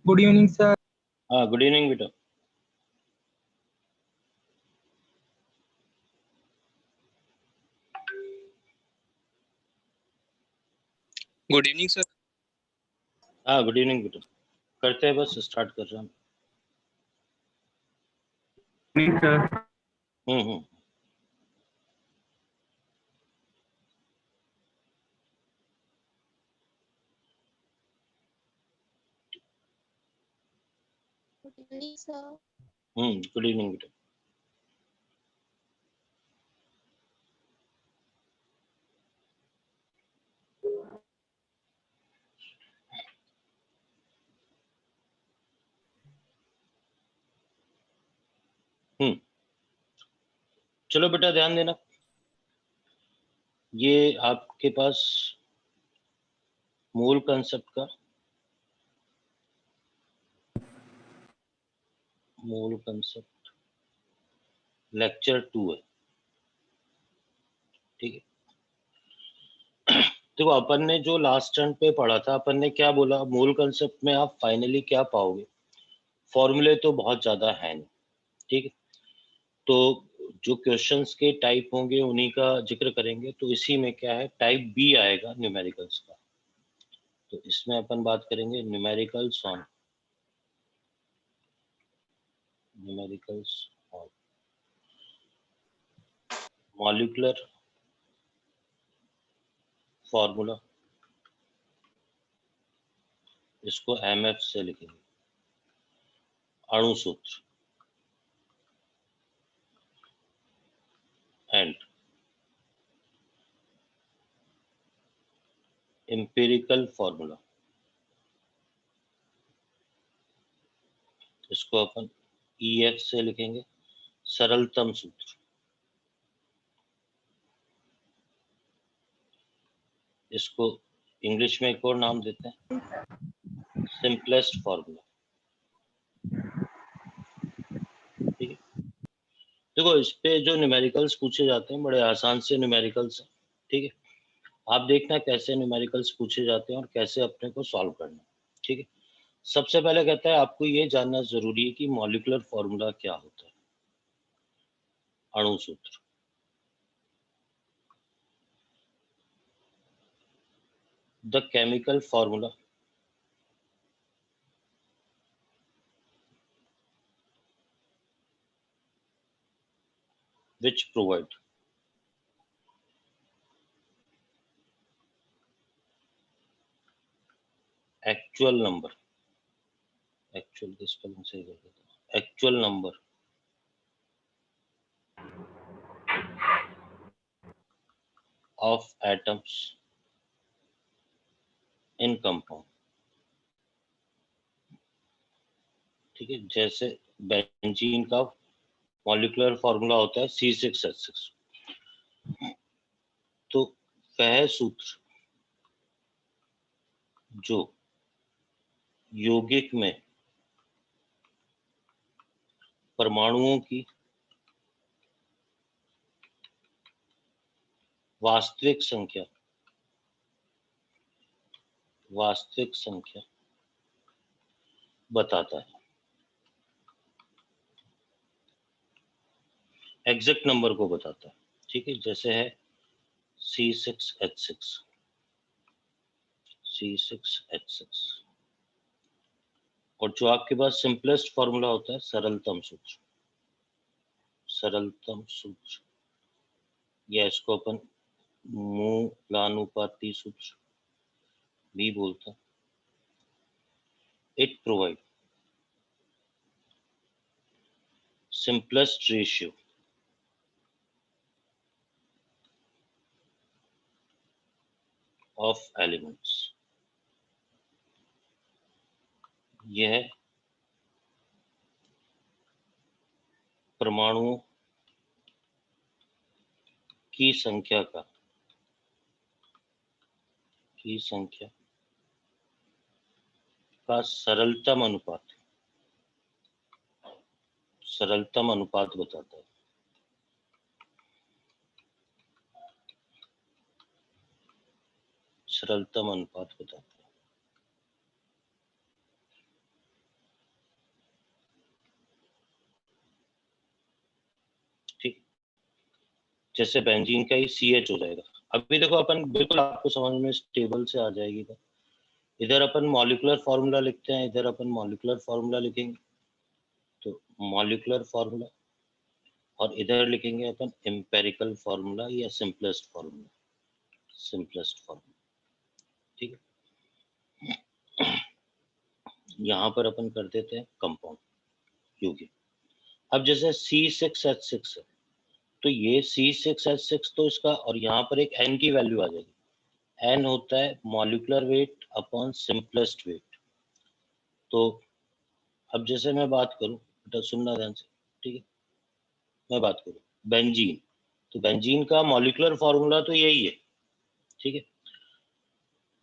Good evening sir. हाँ, good evening बेटा। Good evening sir. हाँ, गुड इवनिंग बेटा। करते हैं, बस स्टार्ट कर रहे हैं। Sir hmm. Good evening sir. Good evening बेटा। चलो बेटा, ध्यान देना। ये आपके पास मूल कंसेप्ट का मूल कंसेप्ट लेक्चर 2 है। ठीक है। देखो, अपन ने जो लास्ट टर्न पे पढ़ा था, अपन ने क्या बोला, मूल कंसेप्ट में आप फाइनली क्या पाओगे। फॉर्मूले तो बहुत ज्यादा है नहीं। ठीक है। तो जो क्वेश्चंस के टाइप होंगे उन्हीं का जिक्र करेंगे। तो इसी में क्या है, टाइप बी आएगा न्यूमेरिकल्स का। तो इसमें अपन बात करेंगे न्यूमेरिकल्स ऑन मॉलिक्यूलर फॉर्मूला। इसको एमएफ से लिखेंगे, अणु सूत्र। एंड एम्पिरिकल फॉर्मूला, इसको अपन ईएफ से लिखेंगे, सरलतम सूत्र। इसको इंग्लिश में एक और नाम देते हैं, सिंपलेस्ट फॉर्मूला। ठीक है। देखो, इस पे जो न्यूमेरिकल्स पूछे जाते हैं बड़े आसान से न्यूमेरिकल्स हैं। ठीक है। आप देखना कैसे न्यूमेरिकल्स पूछे जाते हैं और कैसे अपने को सॉल्व करना है। ठीक है। सबसे पहले कहता है आपको ये जानना जरूरी है कि मॉलिक्यूलर फॉर्मूला क्या होता है, अणु सूत्र। The chemical formula which provide actual number, actual की स्पेलिंग सही कर देता हूं, actual number of atoms in compound। ठीक है। जैसे बेंजीन का मॉलिक्यूलर फॉर्मूला होता है C6H6। तो वह सूत्र जो यौगिक में परमाणुओं की वास्तविक संख्या बताता है, एग्जैक्ट नंबर को बताता है। ठीक है। जैसे है C6H6, और जो आपके पास सिंपलेस्ट फॉर्मूला होता है सरलतम सूत्र, या इसको अपन मूलानुपाती सूत्र भी बोलते हैं। It provide simplest ratio of elements। यह परमाणुओं की संख्या का सरलतम अनुपात बताता है। सरलतम अनुपात बताता है। जैसे बेंजीन का ही CH हो जाएगा। अभी देखो अपन बिल्कुल आपको समझ में टेबल से आ जाएगी। इधर अपन मॉलिक्यूलर फॉर्मूला लिखते हैं, इधर अपन मॉलिक्यूलर फॉर्मूला लिखेंगे, तो मॉलिक्यूलर फॉर्मूला, और इधर लिखेंगे अपन एम्पेरिकल फॉर्मूला या सिंपलेस्ट फॉर्मूला, सिंपलेस्ट फॉर्मूला। ठीक है, यहाँ पर अपन कर देते हैं कंपाउंड क्योंकि अब जैसे C6H6 है, तो ये C6H6 तो इसका, और यहाँ पर एक N की वैल्यू आ जाएगी। N होता है molecular weight upon simplest weight. तो अब जैसे मैं बात करूं, बेटा सुनना ध्यान से, ठीक है, मैं बात करूं बेंजीन, तो बेंजीन का मॉलिक्यूलर फॉर्मूला तो यही है, ठीक है।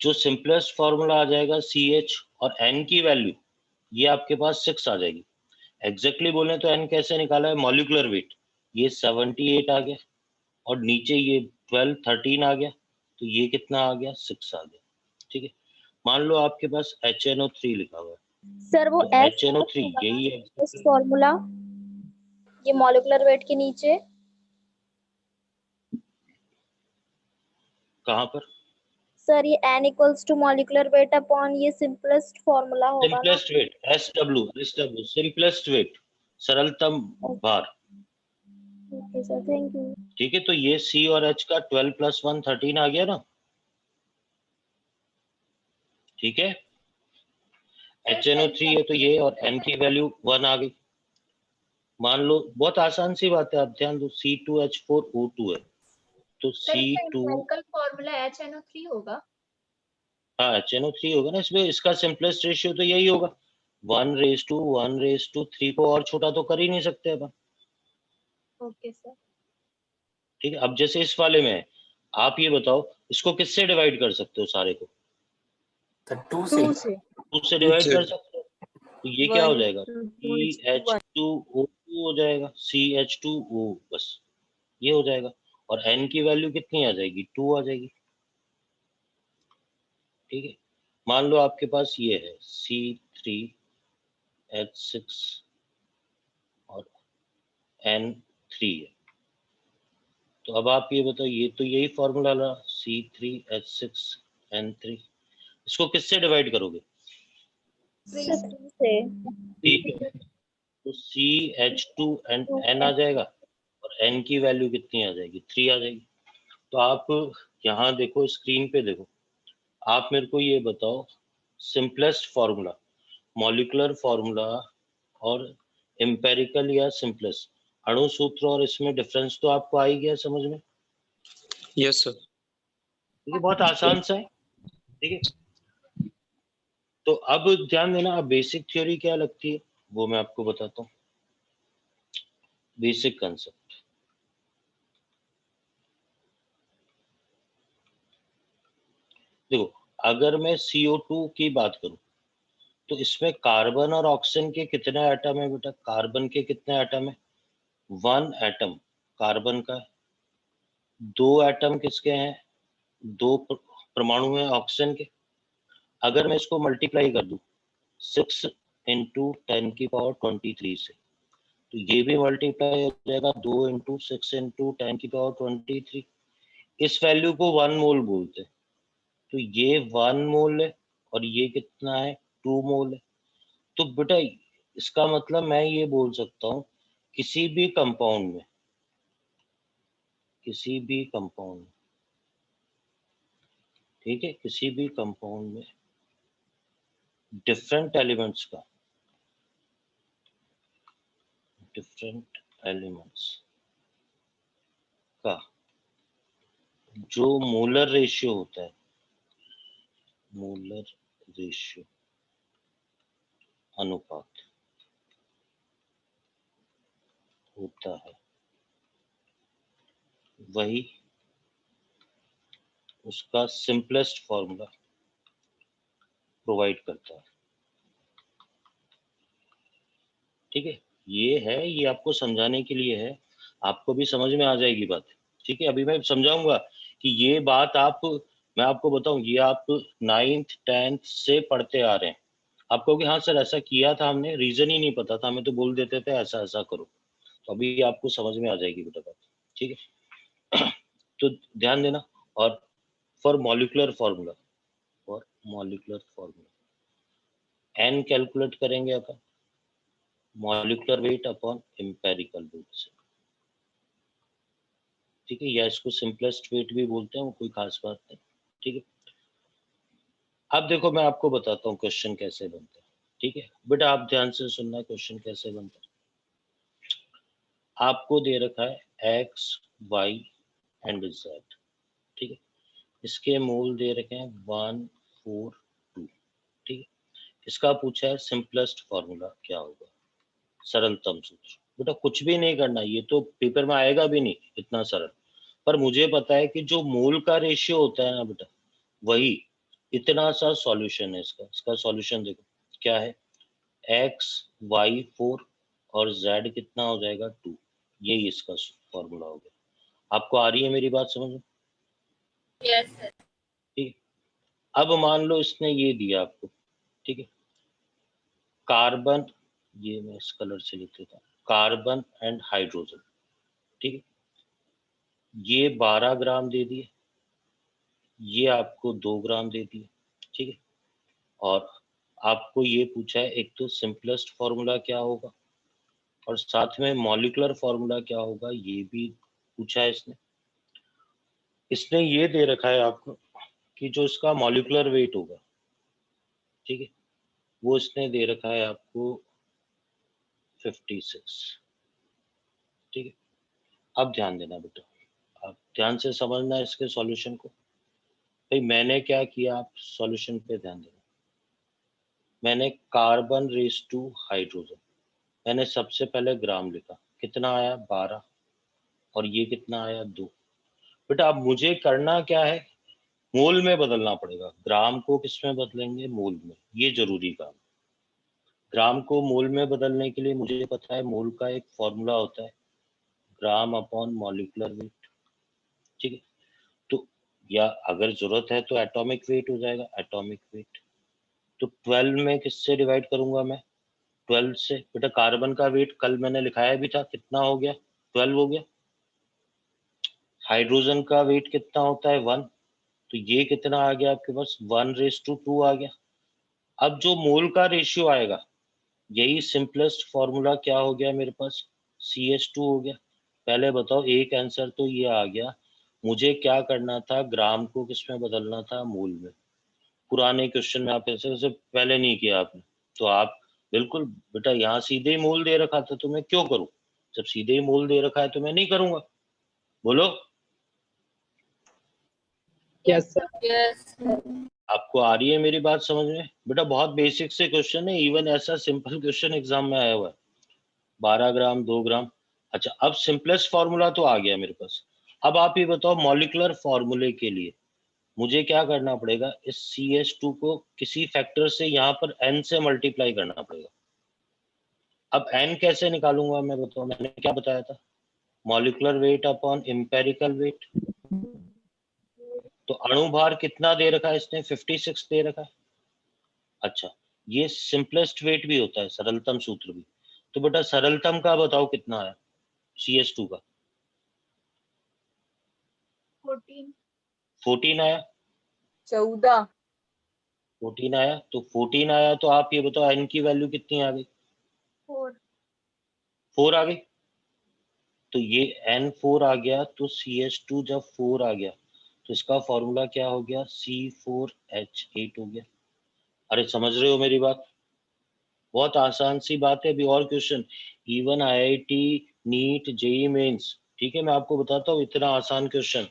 जो सिंपलेस्ट फॉर्मूला आ जाएगा CH और N की वैल्यू ये आपके पास 6 आ जाएगी। एग्जैक्टली बोले तो N कैसे निकाला है, मॉलिक्यूलर वेट, ये 78 आ गया, और नीचे ये 12 13 आ गया, तो ये कितना आ गया, 6 आ गया। ठीक है, मान लो आपके पास HNO3 लिखा हुआ है, सर वो तो एस HNO3 यही है फॉर्मूला, ये मॉलिक्यूलर वेट के नीचे कहाँ पर, सर ये n equals to molecular weight upon ये सिंपलेस्ट फॉर्मूला होगा ना। Simplest weight SW simplest weight, सरलतम भार। Okay sir, thank you. ठीक है, तो ये C और H का 12 + 1 13 आ गया ना। ठीक है, HNO3 है तो ये, और N की वैल्यू 1 आ गई। मान लो बहुत आसान सी बात है, आप ध्यान दो, C2H4O2 है, तो C2, फॉर्मूला HNO3 होगा। हाँ HNO3 होगा ना, इसमें इसका सिंपलेस्ट रेशियो तो यही होगा, 1:1:3 को और छोटा तो कर ही नहीं सकते अपन। Okay sir. ठीक है, अब जैसे इस वाले में है, आप ये बताओ इसको किससे डिवाइड कर सकते हो, सारे को 2 से 2 से डिवाइड से। कर सकते हो, तो ये क्या हो जाएगा, CH2O2 हो जाएगा, CH2O, बस ये हो जाएगा, और N की वैल्यू कितनी आ जाएगी, 2 आ जाएगी। ठीक है, मान लो आपके पास ये है C3H6 और N3 है, तो अब आप ये बताओ, ये तो यही फॉर्मूला रहा, C3H6N3, इसको किससे डिवाइड करोगे, से ठीक है, तो CH2N आ जाएगा, और N की वैल्यू कितनी आ जाएगी, 3 आ जाएगी। तो आप यहाँ देखो, स्क्रीन पे देखो, आप मेरे को ये बताओ सिंपलेस्ट फॉर्मूला, मॉलिक्यूलर फॉर्मूला और एम्पेरिकल या सिंपलेस्ट, अणु सूत्र, और इसमें डिफरेंस तो आपको आ ही गया समझ में। Yes sir. ठीक है, बहुत आसान सा है। ठीक है, तो अब ध्यान देना, अब बेसिक थ्योरी क्या लगती है वो मैं आपको बताता हूँ। बेसिक कंसेप्ट, देखो अगर मैं CO2 की बात करूं, तो इसमें कार्बन और ऑक्सीजन के कितने एटम है बेटा, कार्बन के कितने एटम है, 1 एटम कार्बन का है, 2 एटम किसके हैं, 2 परमाणु हैं ऑक्सीजन के। अगर मैं इसको मल्टीप्लाई कर दूं 6 × 10⁻23 से, तो ये भी मल्टीप्लाई हो जाएगा 2 × 6 × 10⁻23। इस वैल्यू को 1 मोल बोलते हैं, तो ये 1 मोल है, और ये कितना है, 2 मोल है। तो बेटा इसका मतलब मैं ये बोल सकता हूँ, किसी भी कंपाउंड में, किसी भी कंपाउंड में, ठीक है, किसी भी कंपाउंड में डिफरेंट एलिमेंट्स का, डिफरेंट एलिमेंट्स का जो मोलर रेशियो होता है, मोलर रेशियो अनुपात होता है, वही उसका सिंपलेस्ट फॉर्मूला प्रोवाइड करता है। ठीक है, ये है, ये आपको समझाने के लिए है, आपको भी समझ में आ जाएगी बात। ठीक है, अभी मैं समझाऊंगा कि ये बात आप, मैं आपको बताऊं, ये आप 9th 10th से पढ़ते आ रहे हैं। आप कहोगे हाँ सर ऐसा किया था हमने, रीजन ही नहीं पता था, हमें तो बोल देते थे ऐसा ऐसा करो। तो अभी आपको समझ में आ जाएगी बेटा बात। ठीक है, तो ध्यान देना। और for molecular formula, n calculate करेंगे अपन molecular weight upon empirical weight से, ठीक है, या इसको सिंपलेस्ट वेट भी बोलते हैं, वो कोई खास बात नहीं, ठीक है। अब देखो मैं आपको बताता हूँ क्वेश्चन कैसे बनता है, ठीक है बेटा, आप ध्यान से सुनना क्वेश्चन कैसे बनता है। आपको दे रखा है एक्स वाई एंड जेड, ठीक है, इसके मूल दे रखे हैं 1 4 2, ठीक है। इसका पूछा है सिंपलेस्ट फॉर्मूला क्या होगा, सरलतम सूत्र। बेटा कुछ भी नहीं करना, ये तो पेपर में आएगा भी नहीं इतना सरल, पर मुझे पता है कि जो मूल का रेशियो होता है ना बेटा, वही इतना सा सॉल्यूशन है इसका सॉल्यूशन देखो क्या है, एक्स वाई 4 और जेड कितना हो जाएगा 2, यही इसका फॉर्मूला हो गया। आपको आ रही है मेरी बात समझ में? Yes sir. ठीक, अब मान लो इसने ये दिया आपको, ठीक है, कार्बन, ये मैं इस कलर से लिख देता हूँ, कार्बन एंड हाइड्रोजन, ठीक है, ये 12 ग्राम दे दिए, ये आपको 2 ग्राम दे दिए, ठीक है। और आपको ये पूछा है एक तो सिंपलेस्ट फॉर्मूला क्या होगा और साथ में मॉलिक्यूलर फॉर्मूला क्या होगा, ये भी पूछा है इसने। इसने ये दे रखा है आपको कि जो इसका मॉलिक्यूलर वेट होगा, ठीक है, वो इसने दे रखा है आपको 56, ठीक है। अब ध्यान देना बेटा, आप ध्यान से समझना इसके सॉल्यूशन को। भाई मैंने क्या किया, आप सॉल्यूशन पे ध्यान देना। मैंने कार्बन रेज टू हाइड्रोजन, मैंने सबसे पहले ग्राम लिखा, कितना आया 12, और ये कितना आया 2। बेटा अब मुझे करना क्या है, मोल में बदलना पड़ेगा। ग्राम को किस में बदलेंगे, मोल में, ये जरूरी काम। ग्राम को मोल में बदलने के लिए मुझे पता है मोल का एक फॉर्मूला होता है, ग्राम अपॉन मॉलिक्यूलर वेट, ठीक है। तो या अगर जरूरत है तो एटॉमिक वेट हो जाएगा, एटॉमिक वेट। तो 12 में किससे डिवाइड करूंगा मैं, 12 से। बेटा कार्बन का वेट कल मैंने लिखाया भी था, कितना हो गया 12 हो गया। हाइड्रोजन का वेट कितना होता है 1, तो ये कितना आ गया आपके पास 1:2 आ गया। अब जो मोल का रेशियो आएगा, यही सिंपलेस्ट फॉर्मूला क्या हो गया मेरे पास, CH2 हो गया। पहले बताओ, एक आंसर तो ये आ गया, मुझे क्या करना था, ग्राम को किस में बदलना था, मोल में। पुराने क्वेश्चन में आप ऐसे पहले नहीं किया आपने, तो आप बिल्कुल बेटा यहाँ सीधे ही मोल दे रखा था तो मैं क्यों करूं, जब सीधे ही मोल दे रखा है तो मैं नहीं करूंगा, बोलो। Yes sir. यस। आपको आ रही है मेरी बात समझ में? बेटा बहुत बेसिक से क्वेश्चन है, इवन ऐसा सिंपल क्वेश्चन एग्जाम में आया हुआ है, 12 ग्राम 2 ग्राम। अच्छा अब सिंपलेस्ट फॉर्मूला तो आ गया मेरे पास। अब आप ये बताओ मॉलिक्यूलर फॉर्मूले के लिए मुझे क्या करना पड़ेगा, इस CH2 को किसी फैक्टर से यहाँ पर n से मल्टीप्लाई करना पड़ेगा। अब n कैसे निकालूंगा मैं, बताओ, मैंने क्या बताया था, molecular weight upon empirical weight. तो अणु भार कितना दे रखा है इसने, 56 दे रखा है। अच्छा ये सिंपलेस्ट वेट भी होता है, सरलतम सूत्र भी। तो बेटा सरलतम का बताओ कितना है CH2 का, 14। 14 आया, 14। 14 आया। तो 14 आया तो आप ये बताओ n की वैल्यू कितनी आ गई, 4। 4 आ गई। तो ये N4 आ गया, तो CH2 जब 4 आ गया तो इसका फॉर्मूला क्या हो गया, C4H8 हो गया। अरे समझ रहे हो मेरी बात? बहुत आसान सी बात है। अभी और question, even IIT NEET JEE mains, ठीक है, मैं आपको बताता हूँ इतना आसान क्वेश्चन,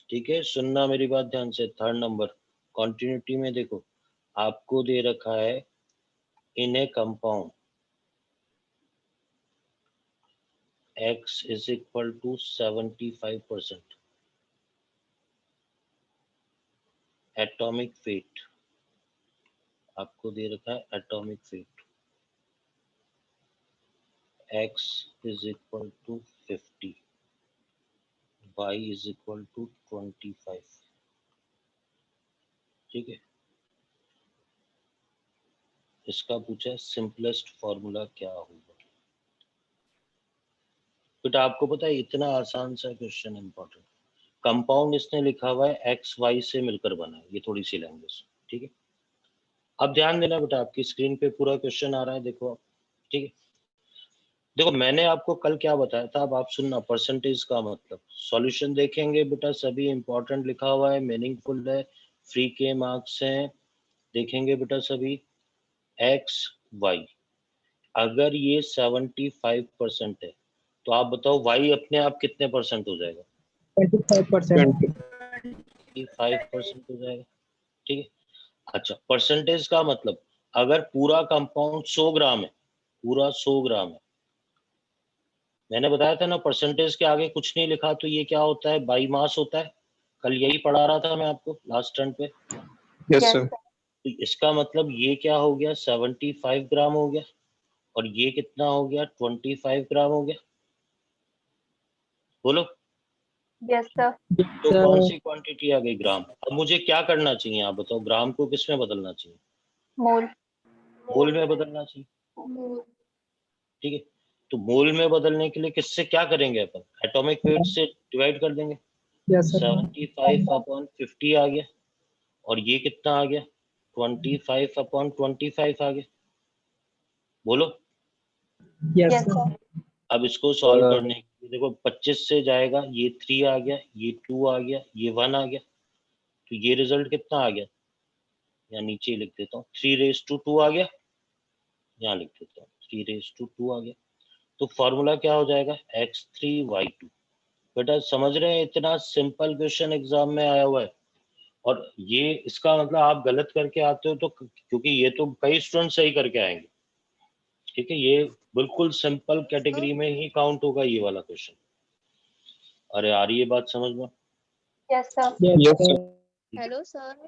ठीक है, सुनना मेरी बात ध्यान से। 3rd नंबर कॉन्टिन्यूटी में देखो, आपको दे रखा है in a compound X is equal to 75% atomic weight, आपको दे रखा है atomic weight x is equal to 50, y is equal to 25, ठीक है। इसका पूछा है सिंपलेस्ट फॉर्मूला क्या होगा। बेटा आपको पता है इतना आसान सा क्वेश्चन इंपॉर्टेंट, कंपाउंड इसने लिखा हुआ है एक्स वाई से मिलकर बना है, ये थोड़ी सी लैंग्वेज, ठीक है। अब ध्यान देना बेटा, आपकी स्क्रीन पे पूरा क्वेश्चन आ रहा है, देखो आप, ठीक है। देखो मैंने आपको कल क्या बताया था, अब आप सुनना, परसेंटेज का मतलब सॉल्यूशन देखेंगे बेटा, सभी इंपॉर्टेंट लिखा हुआ है, मीनिंगफुल है, फ्री के मार्क्स हैं, देखेंगे बेटा सभी। एक्स वाई, अगर ये 75% है तो आप बताओ वाई अपने आप कितने परसेंट हो जाएगा? 25%। 5% हो जाएगा, ठीक है। अच्छा, परसेंटेज का मतलब अगर पूरा कंपाउंड 100 ग्राम है, पूरा 100 ग्राम है, मैंने बताया था ना परसेंटेज के आगे कुछ नहीं लिखा तो ये क्या होता है, बाई मास होता है, कल यही पढ़ा रहा था मैं आपको लास्ट टर्न पे। Yes, sir. तो इसका मतलब ये क्या हो गया, 75 ग्राम हो गया, और ये कितना हो गया, 25 ग्राम हो गया, बोलो। Yes, sir. तो कौन सी क्वांटिटी आ गई, ग्राम। अब मुझे क्या करना चाहिए आप बताओ, ग्राम को किस में बदलना चाहिए? Mole. मोल में बदलना चाहिए, Mole. ठीक है। तो मोल में बदलने के लिए किससे क्या करेंगे अपन, एटॉमिक वेट से डिवाइड कर देंगे। Yes, sir. 75/50 आ गया, और ये कितना आ गया, 25/25 आ गया, बोलो। Yes, Yes, sir. sir. अब इसको सॉल्व करने के लिए देखो 25 से जाएगा, ये 3 आ गया, ये 2 आ गया, ये 1 आ गया, तो ये रिजल्ट कितना आ गया, या नीचे ही लिख देता हूँ, 3/2 आ गया, यहाँ लिख देता हूँ 3/2 आ गया। तो फॉर्मूला क्या हो जाएगा, x3y2। बेटा समझ रहे हैं, इतना सिंपल क्वेश्चन एग्जाम में आया हुआ है, और ये इसका मतलब आप गलत करके आते हो तो, क्योंकि ये तो कई स्टूडेंट सही करके आएंगे, ठीक है, ये बिल्कुल सिंपल कैटेगरी में ही काउंट होगा ये वाला क्वेश्चन। अरे आ रही है बात समझ में? Yes, sir. Yes, sir. Hello sir.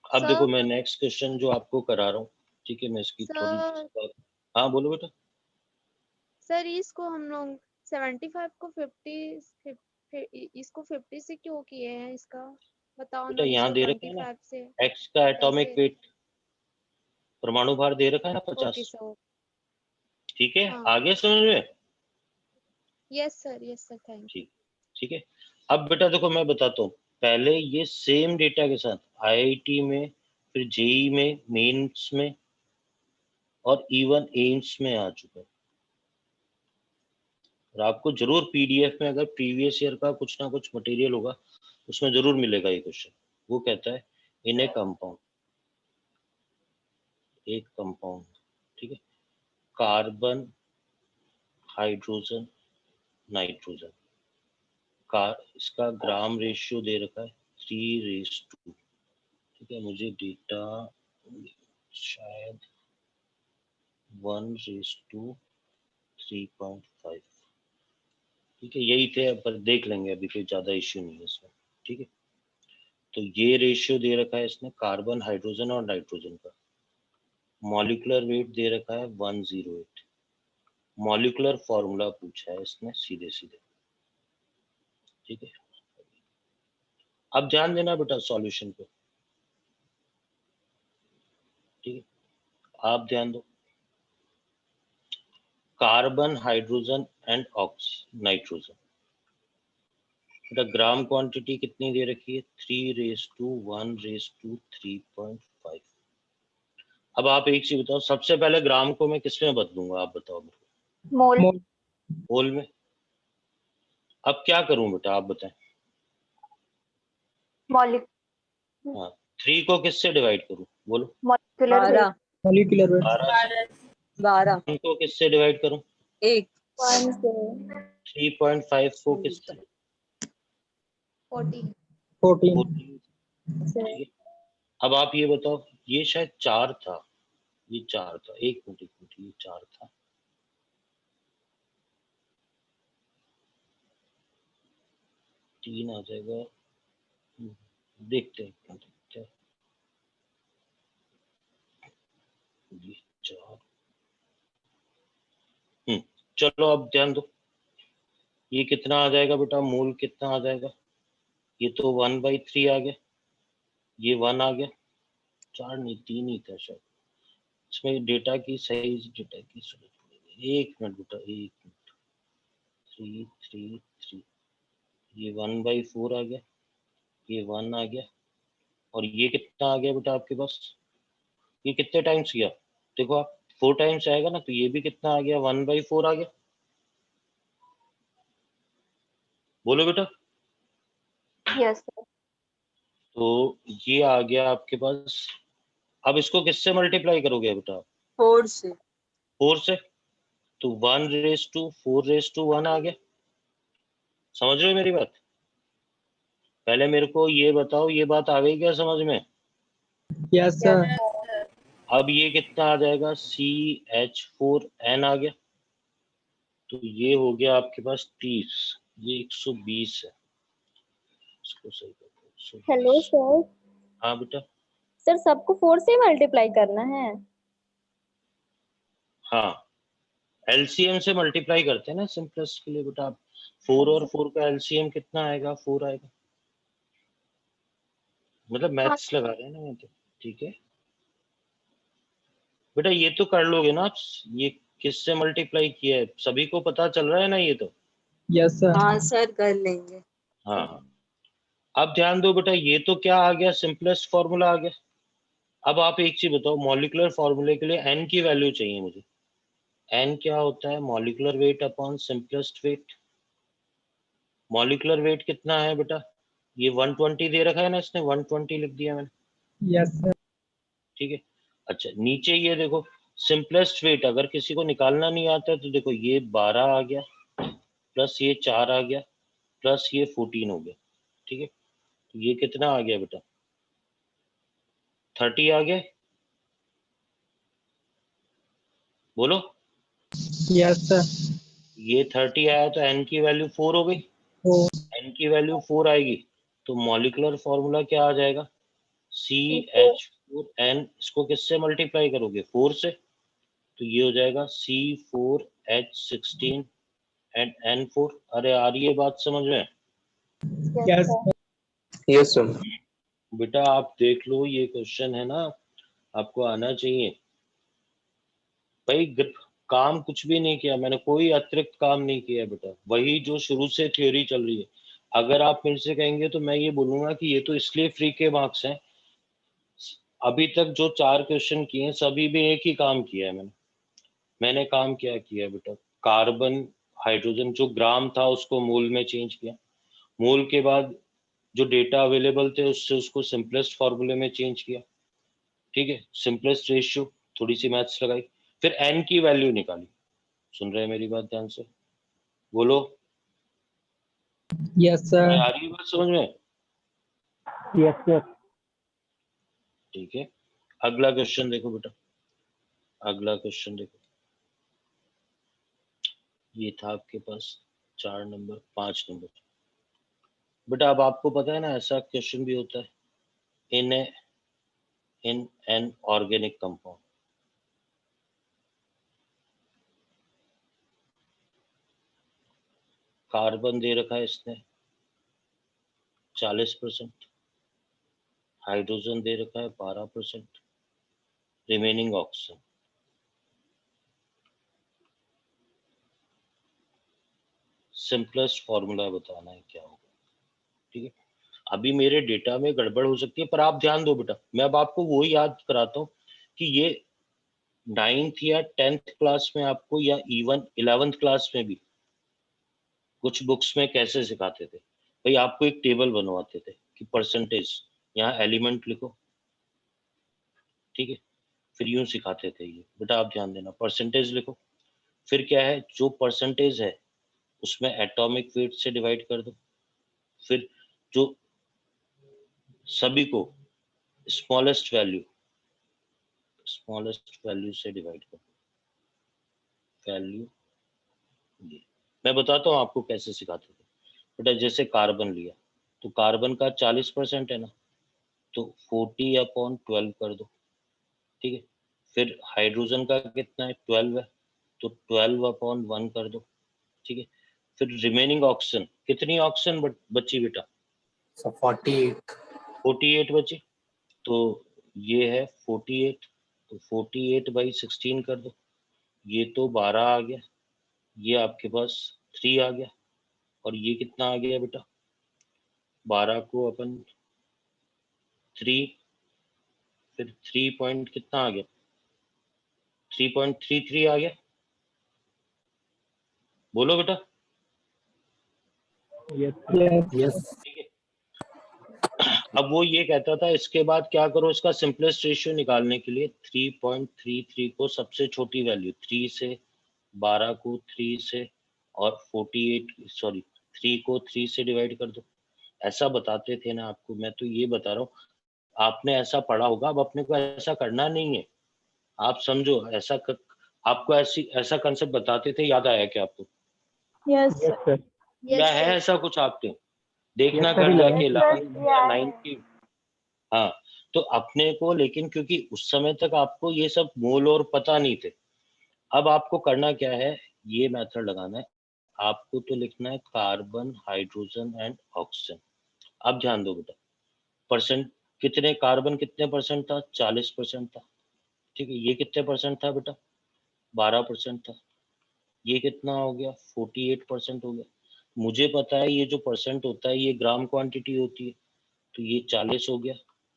अब देखो सर मैं नेक्स्ट क्वेश्चन जो आपको करा रहा हूँ, ठीक है, मैं इसकी थोड़ी सर हाँ बोलो बेटा। सर इसको हम लोग 75 को 50 इसको 50 से क्यों किए हैं, इसका बताओ बेटा ना। यहाँ इसको दे रखा है ना, 25 से एक्स का एटॉमिक कैसे? वेट, परमाणु भार दे रखा है ना 50, ओके सर। ठीक है, हाँ। आगे समझ में? Yes sir thank you. ठीक, ठीक है। अब बेटा देखो मैं बताता हूँ, पहले ये सेम डेटा के साथ आईआईटी में, फिर जेई में, मेंस में, और इवन एम्स में आ चुका है, और आपको जरूर पीडीएफ में अगर प्रीवियस ईयर का कुछ ना कुछ मटेरियल होगा उसमें जरूर मिलेगा ये क्वेश्चन। वो कहता है इन ए कंपाउंड, एक कंपाउंड, ठीक है, कार्बन हाइड्रोजन नाइट्रोजन का, इसका ग्राम रेशियो दे रखा है 3:2, ठीक है, मुझे डेटा शायद 1:3.5, ठीक है, यही थे, पर देख लेंगे, अभी कोई ज्यादा इश्यू नहीं है इसमें, ठीक है। तो ये रेशियो दे रखा है इसने कार्बन हाइड्रोजन और नाइट्रोजन का, मॉलिक्यूलर वेट दे रखा है 108, मॉलिक्यूलर फॉर्मूला पूछा है इसने सीधे सीधे, ठीक है। अब ध्यान देना बेटा सॉल्यूशन पे, ठीक है, आप ध्यान दो, कार्बन हाइड्रोजन एंड नाइट्रोजन, बेटा ग्राम क्वांटिटी कितनी दे रखी है, 3:1:3.5। अब आप एक चीज बताओ, सबसे पहले ग्राम को मैं किस में बदलूंगा, आप बताओ मेरे Mole. Mole. को, होल में। अब क्या करूं बेटा आप बताएं, Molecular. हाँ, 3 को किससे डिवाइड करूं, बोलो। Molecular weight. Molecular weight. 12 से। 12 1 को किससे डिवाइड करूं, 1 1 से 3.5 को किससे, 14. 14. 14, से ठीक है। अब आप ये बताओ, ये शायद 4 था, ये 4 था, एक मिनट, ये 4 था, तीन आ जाएगा, देखते हैं, ये 4, चलो अब ध्यान दो, ये कितना आ जाएगा बेटा, मूल कितना आ जाएगा, ये तो 1/3 आ गया, ये 1 आ गया, 4 नहीं 3 ही था शायद, इसमें डेटा की सही डेटा की जरूरत पड़ेगी, एक मिनट बेटा, एक मिनट, 3 3 3, ये 1/4 आ गया, ये 1 आ गया, और ये कितना आ गया बेटा आपके पास? ये कितने टाइम्स गया? देखो आप 4 टाइम्स आएगा ना, तो ये भी कितना आ गया? 1/4 आ गया। बोलो बेटा। Yes sir. तो ये आ गया आपके पास। अब इसको किससे मल्टीप्लाई करोगे बेटा? 4 से। 4 से। तो 1/4 आ गया। समझ रहे हो मेरी बात? पहले मेरे को ये बताओ, ये बात आ गई क्या समझ में? Yes sir. अब ये कितना आ जाएगा? CH4N आ गया। तो ये हो गया आपके पास 30, ये 120 है। इसको सही कर दो, 120। Hello sir. हाँ बेटा। सर सबको 4 से मल्टीप्लाई करना है? हाँ, एलसीएम से मल्टीप्लाई करते हैं ना सिंपलेस्ट के लिए बेटा। आप 4 और 4 का एलसीएम कितना आएगा? 4 आएगा। मतलब मैथ्स लगा रहे हैं ना मैं तो। ठीक है बेटा, ये तो कर लोगे ना आप। ये किससे मल्टीप्लाई किया है सभी को पता चल रहा है ना ये तो? Yes sir. हाँ सर कर लेंगे। हाँ। अब ध्यान दो बेटा, ये तो क्या आ गया? सिंपलेस्ट फॉर्मूला आ गया। अब आप एक चीज बताओ, मॉलिक्यूलर फॉर्मूले के लिए एन की वैल्यू चाहिए मुझे। एन क्या होता है? Molecular weight upon simplest weight. Molecular weight कितना है बेटा? ये 120 दे रखा है ना, इसने 120 लिख दिया मैंने। Yes sir. ठीक है। अच्छा, नीचे ये देखो, सिंपलेस्ट वेट अगर किसी को निकालना नहीं आता तो देखो, ये 12 आ गया, प्लस ये 4 आ गया, प्लस ये 14 हो गया। ठीक है, तो ये कितना आ गया बेटा? 30 आ गया। बोलो। Yes sir. ये 30 आया तो एन की वैल्यू 4 हो गई। एन की वैल्यू 4 आएगी तो मॉलिक्यूलर फॉर्मूला क्या आ जाएगा? CH4N। इसको किससे मल्टीप्लाई करोगे? 4 से। तो ये हो जाएगा C4H16 एंड N4। अरे आ रही है बात समझ में? Yes sir. Yes sir. बेटा आप देख लो, ये क्वेश्चन है ना, आपको आना चाहिए भाई। काम कुछ भी नहीं किया मैंने, कोई अतिरिक्त काम नहीं किया बेटा, वही जो शुरू से थ्योरी चल रही है। अगर आप मेरे से कहेंगे तो मैं ये बोलूंगा कि ये तो इसलिए फ्री के मार्क्स हैं। अभी तक जो 4 क्वेश्चन किए हैं सभी में एक ही काम किया है मैंने काम क्या किया है बेटा? कार्बन हाइड्रोजन जो ग्राम था उसको मोल में चेंज किया। मोल के बाद जो डेटा अवेलेबल थे उससे उसको सिंपलेस्ट फॉर्मूले में चेंज किया। ठीक है, सिंपलेस्ट रेशियो, थोड़ी सी मैथ्स लगाई, फिर एन की वैल्यू निकाली। सुन रहे हैं मेरी बात ध्यान से? बोलो। Yes sir. आ रही है बात समझ में? Yes sir. ठीक है, अगला क्वेश्चन देखो बेटा। अगला क्वेश्चन देखो, ये था आपके पास 4 नंबर 5 नंबर। बेटा अब आपको पता है ना, ऐसा क्वेश्चन भी होता है in an organic compound. Carbon दे रखा है इसने 40%, हाइड्रोजन दे रखा है 12%, रिमेनिंग ऑक्सीजन। सिंपलेस्ट फॉर्मूला बताना है क्या होगा। ठीक है, अभी मेरे डेटा में गड़बड़ हो सकती है पर आप ध्यान दो बेटा, मैं अब आपको वो याद कराता हूँ कि ये 9th या 10th क्लास में आपको, या इवन 11th क्लास में भी कुछ बुक्स में कैसे सिखाते थे भाई। आपको एक टेबल बनवाते थे कि परसेंटेज, यहाँ एलिमेंट लिखो। ठीक है, फिर यूं सिखाते थे ये बेटा, आप ध्यान देना, परसेंटेज लिखो, फिर क्या है जो परसेंटेज है उसमें एटॉमिक वेट से डिवाइड कर दो, फिर जो सभी को स्मॉलेस्ट वैल्यू से डिवाइड कर दो। वैल्यू ये मैं बताता हूँ आपको कैसे सिखाते थे बेटा। जैसे कार्बन लिया तो कार्बन का 40% है ना, तो 40/12 कर दो। ठीक है, फिर हाइड्रोजन का कितना है? 12 है, तो 12/1 कर दो। ठीक है, फिर रिमेनिंग ऑक्सीजन, कितनी ऑक्सीजन बची बेटा? 48। 48 बची। तो ये है 48, तो 48/16 कर दो। ये तो 12 आ गया, ये आपके पास 3 आ गया, और ये कितना आ गया बेटा? 12 को अपन 3, फिर 3 पॉइंट कितना आ गया, 3.33 आ गया। बोलो बेटा। Yes. Yes. ठीक है, अब वो ये कहता था इसके बाद क्या करो, इसका सिंपलेस्ट रेशियो निकालने के लिए 3.33 को सबसे छोटी वैल्यू 3 से, 12 को 3 से और 3 को 3 से डिवाइड कर दो। ऐसा बताते थे ना आपको, मैं तो ये बता रहा हूँ, आपने ऐसा पढ़ा होगा, अब अपने को ऐसा करना नहीं है। आप समझो, आपको ऐसा कंसेप्ट बताते थे, याद आया क्या आपको? Yes, Yes, sir. या Yes, है sir. ऐसा कुछ आपके? देखना Yes, sir, घर 11th जाके Yes, yeah, 9 की। हाँ, तो अपने को, लेकिन क्योंकि उस समय तक आपको ये सब मोल और पता नहीं थे, अब आपको करना क्या है, ये मेथड लगाना है। आपको तो लिखना है कार्बन, हाइड्रोजन एंड ऑक्सीजन। अब ध्यान दो बेटा, परसेंट कितने, कार्बन कितने परसेंट था, 40% था। ठीक है, ये कितने परसेंट था बेटा, 12% था। ये कितना हो गया, 48% हो गया। मुझे पता है ये जो परसेंट होता है ये ग्राम क्वांटिटी होती है, तो ये 40 हो गया,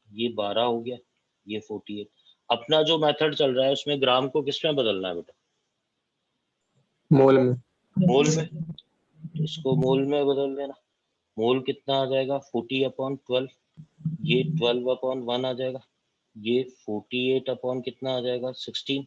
ये 12 हो गया, ये 48। अपना जो मेथड चल रहा है उसमें ग्राम को किस में बदलना है बेटा, मोल में। मोल में। तो इसको मोल में बदल देना। मोल कितना आ जाएगा, 40/12, ये 12/1 आ जाएगा, ये 48 कितना आ जाएगा, 16।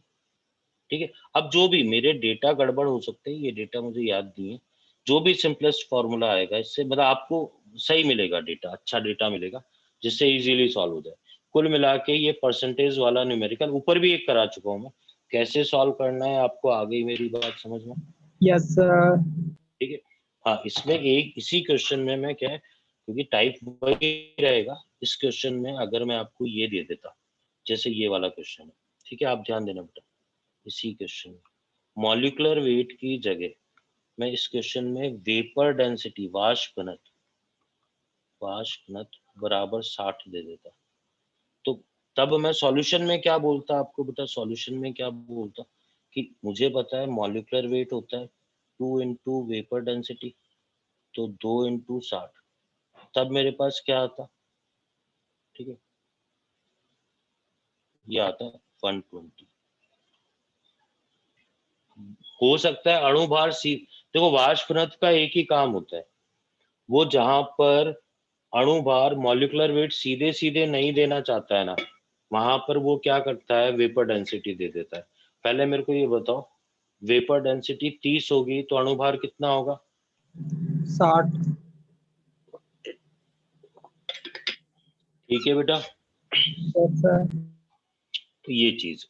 ठीक है, अब जो भी मेरे डेटा गड़बड़ हो सकते हैं, ये डेटा मुझे याद नहीं है, जो भी सिंपलेस्ट फॉर्मूला आएगा इससे मतलब आपको सही मिलेगा डेटा, अच्छा डेटा मिलेगा जिससे इजीली सॉल्व हो जाए। कुल मिला के ये परसेंटेज वाला न्यूमेरिकल ऊपर भी एक करा चुका हूँ मैं, कैसे सॉल्व करना है आपको आ गई मेरी बात समझ में? Yes, sir. ठीक है, हाँ, इसमें एक इसी क्वेश्चन में मैं क्या है, क्योंकि टाइप वही रहेगा, इस क्वेश्चन में अगर मैं आपको ये दे देता, जैसे ये वाला क्वेश्चन है, ठीक है, आप ध्यान देना बेटा, इसी क्वेश्चन में मॉलिक्यूलर वेट की जगह मैं इस क्वेश्चन में वेपर डेंसिटी, वाष्प घनत्व बराबर 60 दे देता, तो तब मैं सॉल्यूशन में क्या बोलता आपको बेटा, सॉल्यूशन में क्या बोलता कि मुझे पता है मॉलिक्यूलर वेट होता है 2 इंटू वेपर डेंसिटी, तो 2 इंटू 60, तब मेरे पास क्या आता, ठीक है, ये आता है 120। हो सकता है अणुभार देखो वाष्प घनत्व का एक ही काम होता है, वो जहां पर अणुभार मॉलिक्यूलर वेट सीधे सीधे नहीं देना चाहता है ना, वहां पर वो क्या करता है, वेपर डेंसिटी दे देता है। पहले मेरे को ये बताओ, वेपर डेंसिटी 30 होगी तो अणुभार कितना होगा, 60. ठीक है बेटा, Yes, sir. तो ये चीज।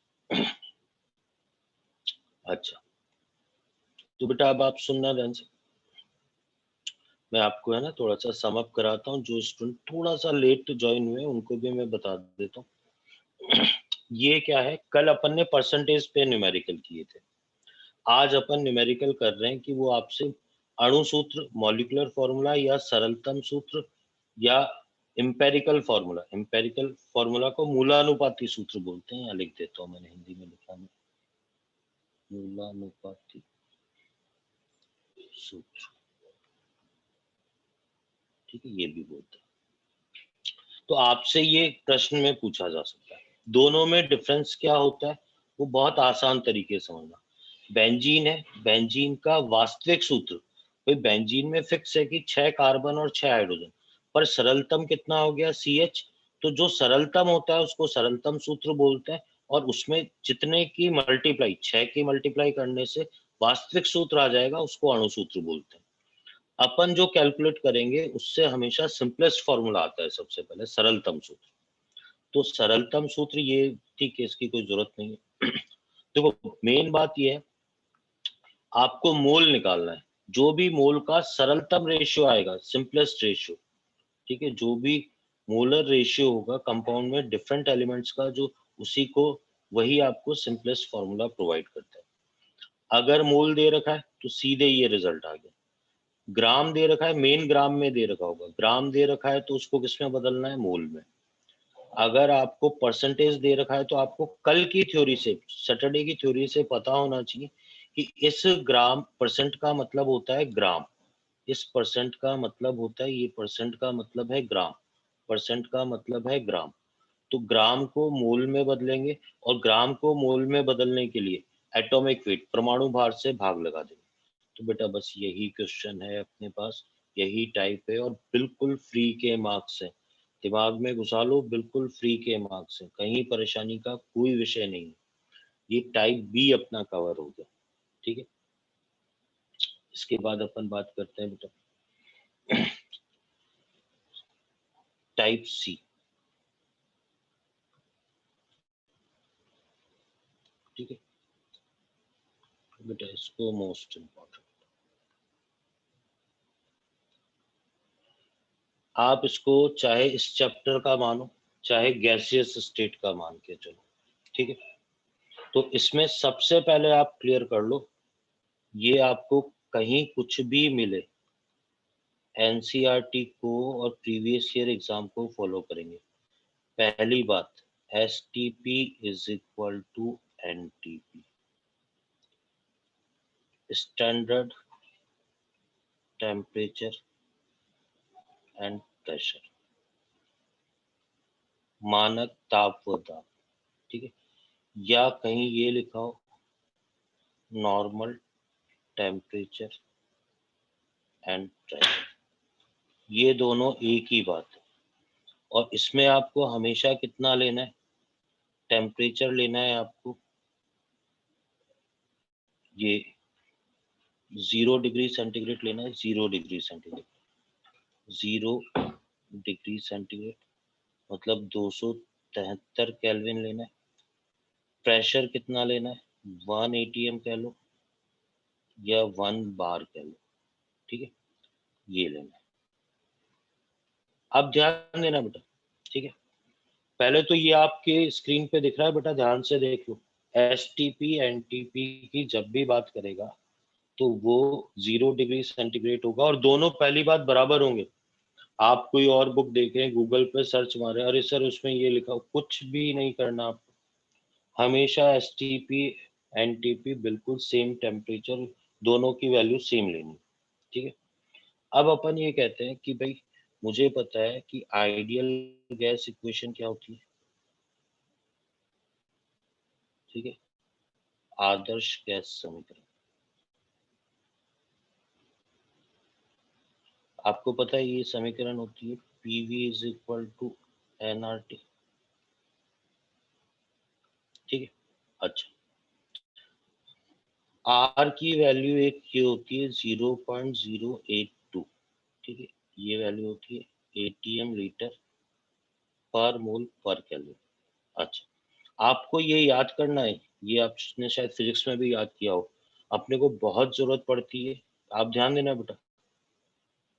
अच्छा, तो बेटा अब आप सुनना ध्यान से, मैं आपको है ना थोड़ा सा सम अप कराता हूँ, जो स्टूडेंट थोड़ा सा लेट ज्वाइन हुए उनको भी मैं बता देता हूँ। ये क्या है, कल अपन ने परसेंटेज पे न्यूमेरिकल किए थे, आज अपन न्यूमेरिकल कर रहे हैं कि वो आपसे अणु सूत्र, मॉलिक्यूलर फॉर्मूला या सरलतम सूत्र या एम्पेरिकल फॉर्मूला को मूलानुपाती सूत्र बोलते हैं, या लिख देता हूँ मैंने हिंदी में लिखा है, मूलानुपाती सूत्र, ठीक है, ये भी बोलते हैं। तो आपसे ये प्रश्न में पूछा जा सकता है, दोनों में डिफरेंस क्या होता है, वो बहुत आसान तरीके से समझना। बेंजीन है, बेंजीन का वास्तविक सूत्र, भाई बेंजीन में फिक्स है कि 6 कार्बन और 6 हाइड्रोजन, पर सरलतम कितना हो गया, CH, तो जो सरलतम होता है उसको सरलतम सूत्र बोलते हैं, और उसमें जितने की मल्टीप्लाई, 6 की मल्टीप्लाई करने से वास्तविक सूत्र आ जाएगा, उसको अणु सूत्र बोलते हैं। अपन जो कैलकुलेट करेंगे उससे हमेशा सिंपलेस्ट फॉर्मूला आता है, सबसे पहले सरलतम सूत्र, तो सरलतम सूत्र ये, ठीक है, इसकी कोई जरूरत नहीं है। देखो मेन बात ये है, आपको मोल निकालना है, जो भी मोल का सरलतम रेशियो आएगा, सिंपलेस्ट रेशियो, ठीक है, जो भी मोलर रेशियो होगा कंपाउंड में डिफरेंट एलिमेंट्स का, जो उसी को, वही आपको सिंपलेस्ट फॉर्मूला प्रोवाइड करता है। अगर मोल दे रखा है तो सीधे ये रिजल्ट आ गया, ग्राम दे रखा है, मेन ग्राम में दे रखा होगा, ग्राम दे रखा है तो उसको किसमें बदलना है, मोल में। अगर आपको परसेंटेज दे रखा है तो आपको कल की थ्योरी से, सैटरडे की थ्योरी से पता होना चाहिए कि इस ग्राम, परसेंट का मतलब होता है ग्राम, इस परसेंट का मतलब होता है, ये परसेंट का मतलब है ग्राम, परसेंट का मतलब है ग्राम। तो ग्राम को मोल में बदलेंगे और ग्राम को मोल में बदलने के लिए एटॉमिक वेट, परमाणु भार से भाग लगा देंगे। तो बेटा बस यही क्वेश्चन है अपने पास, यही टाइप है और बिल्कुल फ्री के मार्क्स है। दिमाग में घुसा लो, बिल्कुल फ्री के मार्क्स है, कहीं परेशानी का कोई विषय नहीं है। ये टाइप बी अपना कवर हो गया, ठीक है। इसके बाद अपन बात करते हैं बेटा टाइप सी, ठीक है बेटा, इसको मोस्ट इंपॉर्टेंट, आप इसको चाहे इस चैप्टर का मानो चाहे गैसियस स्टेट का मान के चलो, ठीक है। तो इसमें सबसे पहले आप क्लियर कर लो, ये आपको कहीं कुछ भी मिले एनसीईआरटी को और प्रीवियस ईयर एग्जाम को फॉलो करेंगे। पहली बात, STP is equal to NTP, standard temperature and pressure, मानक ताप व दाब, ठीक है। या कहीं ये लिखा हो नॉर्मल टेम्परेचर एंड प्रेशर, ये दोनों एक ही बात है। और इसमें आपको हमेशा कितना लेना है, टेम्परेचर लेना है आपको, ये 0 डिग्री सेंटीग्रेड लेना है, 0 डिग्री सेंटीग्रेड, 0 डिग्री सेंटीग्रेड मतलब 273 केल्विन लेना है। प्रेशर कितना लेना है, 1 atm कह लो या 1 बार कह लो, ठीक है, ये लेना है। अब ध्यान देना बेटा, ठीक है। पहले तो ये आपके स्क्रीन पे दिख रहा है बेटा, ध्यान से देख लो। एसटीपी एनटीपी की जब भी बात करेगा तो वो 0 डिग्री सेंटीग्रेड होगा और दोनों पहली बात बराबर होंगे। आप कोई और बुक देखें, गूगल पे सर्च मारें, अरे सर उसमें ये लिखा हो, कुछ भी नहीं करना आपको। हमेशा एसटीपी एनटीपी बिल्कुल सेम टेम्परेचर, दोनों की वैल्यू सेम लेनी, ठीक है। अब अपन ये कहते हैं कि भाई मुझे पता है कि आइडियल गैस इक्वेशन क्या होती है, ठीक है, आदर्श गैस समीकरण। आपको पता है ये समीकरण होती है PV is equal to NRT, ठीक है। अच्छा, आर की वैल्यू एक ये होती है 0.082, ठीक है, ये वैल्यू होती है एटीएम लीटर पर मोल पर केल्विन। अच्छा, आपको ये याद करना है, ये आपने शायद फिजिक्स में भी याद किया हो, अपने को बहुत जरूरत पड़ती है, आप ध्यान देना बेटा।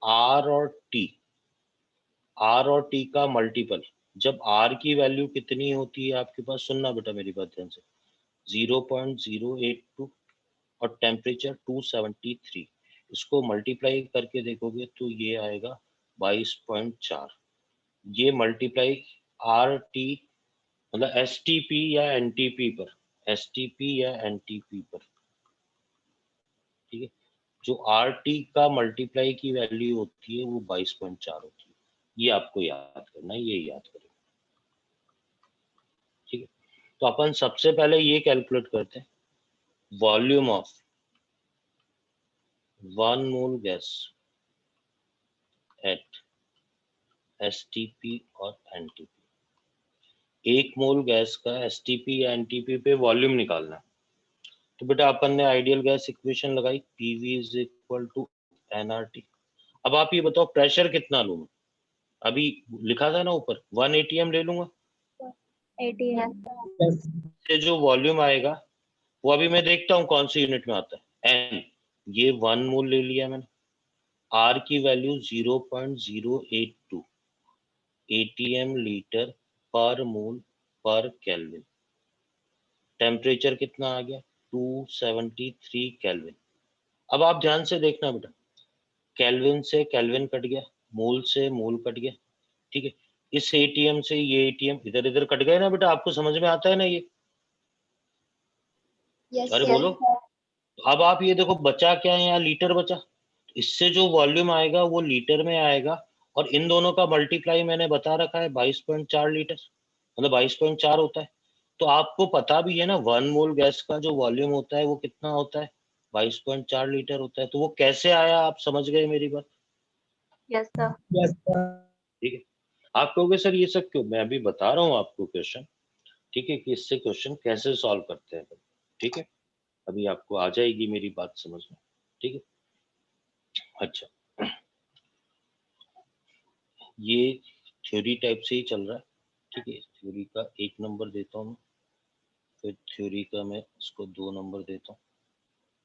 आर और टी का मल्टीपल, जब आर की वैल्यू कितनी होती है आपके पास, सुनना बेटा मेरी बात ध्यान से, 0.082 और टेम्परेचर 273, इसको मल्टीप्लाई करके देखोगे तो ये आएगा 22.4। ये मल्टीप्लाई आर टी मतलब एस टी पी या एन टी पी पर, एस टी पी या एन टी पी पर, ठीक है। जो आर टी का मल्टीप्लाई की वैल्यू होती है वो 22.4 होती है, ये आपको याद करना है, ये याद करें, ठीक है। तो अपन सबसे पहले ये कैलकुलेट करते हैं, volume of 1 mole gas at STP और एनटीपी। 1 मोल गैस का एसटीपी या एनटीपी पे वॉल्यूम निकालना है। तो बेटा अपन ने आइडियल गैस इक्वेशन लगाई, PV is equal to NRT. अब आप ये बताओ प्रेशर कितना लूं, अभी लिखा था ना ऊपर 1 atm ले लूंगा, 80 से जो वॉल्यूम आएगा वो अभी मैं देखता हूँ कौन सी यूनिट में आता है। एन, ये 1 मोल ले लिया मैंने, आर की वैल्यू 0.082 atm लीटर पर मोल पर केल्विन, टेम्परेचर कितना आ गया 273 केल्विन। अब आप ध्यान से देखना बेटा, केल्विन से केल्विन कट गया, मोल से मोल कट गया, ठीक है। इस एटीएम से ये एटीएम इधर इधर कट गए ना बेटा, आपको समझ में आता है ना ये, Yes, अरे sir. बोलो। अब आप ये देखो बचा क्या है, यहाँ लीटर बचा, इससे जो वॉल्यूम आएगा वो लीटर में आएगा, और इन दोनों का मल्टीप्लाई मैंने बता रखा है 22.4 लीटर, मतलब 22.4 होता है। तो आपको पता भी है ना 1 मोल गैस का जो वॉल्यूम होता है वो कितना होता है, 22.4 लीटर होता है। तो वो कैसे आया, आप समझ गए मेरी बात? Yes, sir. Yes, sir. ठीक है। आप कहोगे सर ये सब क्यों, मैं अभी बता रहा हूँ आपको क्वेश्चन, ठीक है, कि इससे क्वेश्चन कैसे सॉल्व करते हैं, ठीक है, अभी आपको आ जाएगी मेरी बात समझ में, ठीक है। अच्छा, ये थ्योरी टाइप से ही चल रहा है, ठीक है। थ्योरी का 1 नंबर देता हूँ, फिर थ्योरी का मैं इसको 2 नंबर देता हूँ।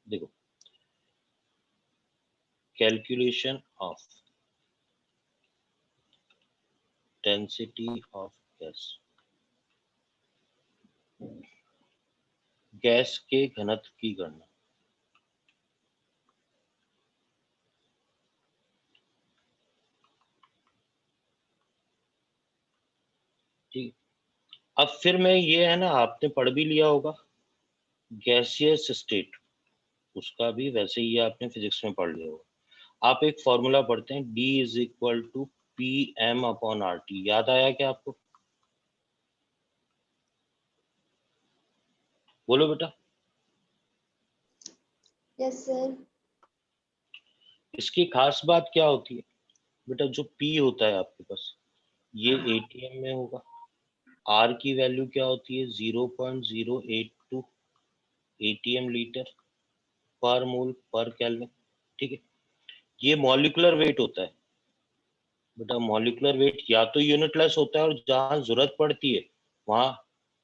देखो, calculation of density of gas, gas के घनत्व की गणना। ठीक, अब फिर मैं, ये है ना, आपने पढ़ भी लिया होगा गैसियस स्टेट, उसका भी वैसे ही आपने फिजिक्स में पढ़ लिया होगा। आप एक फॉर्मूला पढ़ते हैं, D is equal to P M upon R T, याद आया क्या आपको? बोलो बेटा। Yes, sir. इसकी खास बात क्या होती है बेटा, जो P होता है आपके पास ये ATM में होगा, R की वैल्यू क्या होती है 0.082 ATM लीटर पर मोल पर केल्विन, ठीक है। ये मॉलिक्यूलर वेट होता है बेटा, मॉलिक्यूलर वेट या तो यूनिटलेस होता है, और जहां जरूरत पड़ती है वहां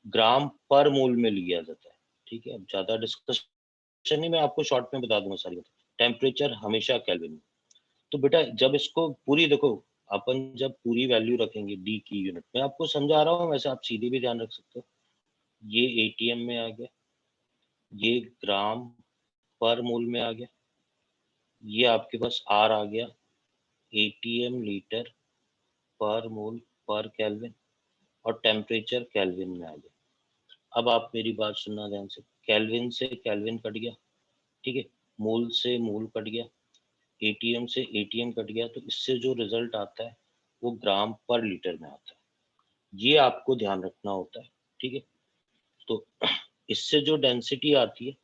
ग्राम पर मोल में लिया जाता है, ठीक है। अब ज्यादा डिस्कशन नहीं, मैं आपको शॉर्ट में बता दूंगा सारी बात। टेम्परेचर हमेशा केल्विन में। तो बेटा जब इसको पूरी देखो, अपन जब पूरी वैल्यू रखेंगे डी की यूनिट में, आपको समझा रहा हूँ, वैसे आप सीधे भी ध्यान रख सकते हो। ये एटीएम में आ गया, ये ग्राम पर मोल में आ गया, ये आपके पास आर आ गया, एटीएम लीटर पर मोल पर केल्विन, और टेम्परेचर केल्विन में आ गया। अब आप मेरी बात सुनना ध्यान से, केल्विन से केल्विन कट गया, ठीक है, मोल से मोल कट गया, एटीएम से एटीएम कट गया, तो इससे जो रिजल्ट आता है वो ग्राम पर लीटर में आता है। ये आपको ध्यान रखना होता है, ठीक है। तो इससे जो डेंसिटी आती है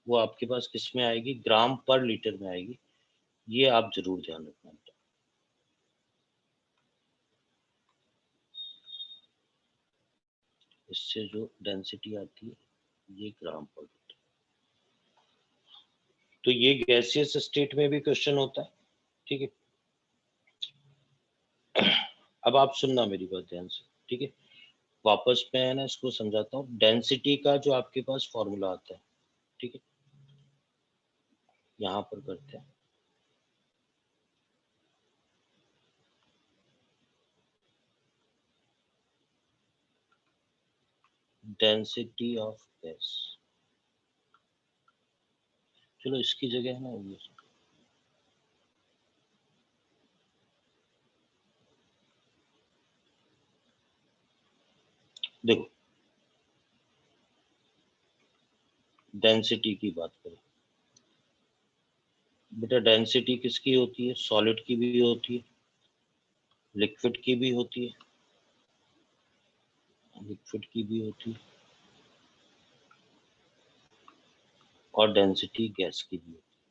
वो आपके पास किस में आएगी, ग्राम पर लीटर में आएगी। ये आप जरूर ध्यान रखना बेटा। इससे जो डेंसिटी आती है ये ग्राम पर लीटर। तो ये गैसियस स्टेट में भी क्वेश्चन होता है, ठीक है। अब आप सुनना मेरी बात ध्यान से, ठीक है। वापस मैं ना इसको समझाता हूँ। डेंसिटी का जो आपके पास फॉर्मूला आता है, ठीक है, यहाँ पर करते हैं। डेंसिटी ऑफ गैस, चलो इसकी जगह है ना ये, देखो डेंसिटी की बात करें बेटा, डेंसिटी किसकी होती है, सॉलिड की भी होती है, लिक्विड की भी होती है, लिक्विड की भी होती है, और डेंसिटी गैस की भी होती है,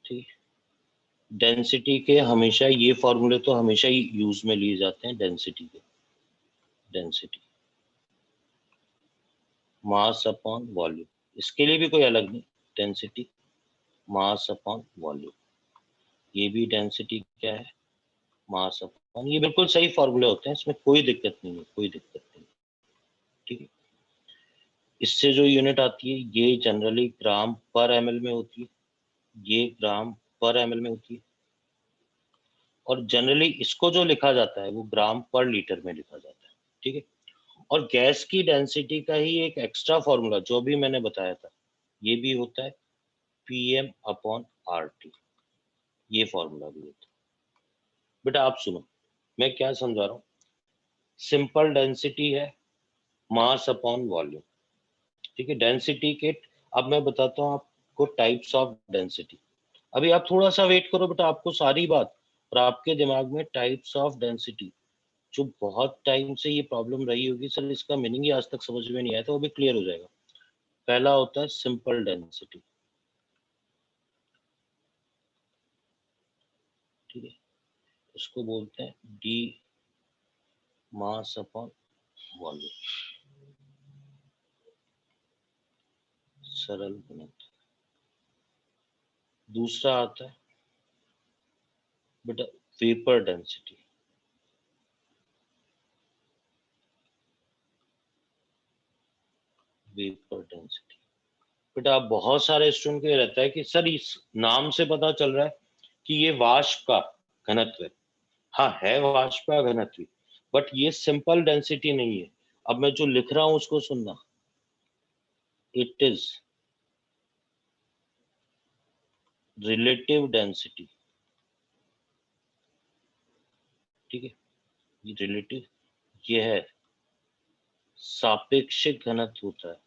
ठीक। डेंसिटी के हमेशा ये फॉर्मूले तो हमेशा ही यूज में लिए जाते हैं डेंसिटी के। डेंसिटी मास अपॉन वॉल्यूम, इसके लिए भी कोई अलग नहीं, डेंसिटी मास अपॉन वॉल्यूम। ये भी डेंसिटी क्या है, मास अपॉन, ये बिल्कुल सही फॉर्मूले होते हैं, इसमें कोई दिक्कत नहीं है, कोई दिक्कत नहीं, ठीक है। इससे जो यूनिट आती है ये जनरली ग्राम पर एमएल में होती है, ये ग्राम पर एमएल में होती है, और जनरली इसको जो लिखा जाता है वो ग्राम पर लीटर में लिखा जाता है, ठीक है। और गैस की डेंसिटी का ही एक एक्स्ट्रा फॉर्मूला जो भी मैंने बताया था ये भी होता है पीएम अपॉन आरटी, ये फॉर्मूला भी होता है बेटा। आप सुनो मैं क्या समझा रहा हूँ। सिंपल डेंसिटी है मास अपॉन वॉल्यूम, ठीक है। डेंसिटी के अब मैं बताता हूँ को टाइप्स ऑफ डेंसिटी। अभी आप थोड़ा सा वेट करो बेटा, आपको सारी बात और आपके दिमाग में टाइप्स ऑफ डेंसिटी, जो बहुत टाइम से ये प्रॉब्लम रही होगी, सर इसका मीनिंग ही आज तक समझ में नहीं आया, तो वो भी क्लियर हो जाएगा। पहला होता है सिंपल डेंसिटी, ठीक है, उसको बोलते हैं डी मास अपॉन वॉल्यूम, सरल घनत्व। दूसरा आता है बेटा वेपर डेंसिटी, वेपर डेंसिटी। बेटा आप बहुत सारे स्टूडेंट को ये रहता है कि सर इस नाम से पता चल रहा है कि ये वाष्प का घनत्व है। हाँ है वाष्प का घनत्व, बट ये सिंपल डेंसिटी नहीं है। अब मैं जो लिख रहा हूं उसको सुनना, इट इज रिलेटिव डेंसिटी, ठीक है, ये रिलेटिव, ये है सापेक्षिक घनत्व होता है।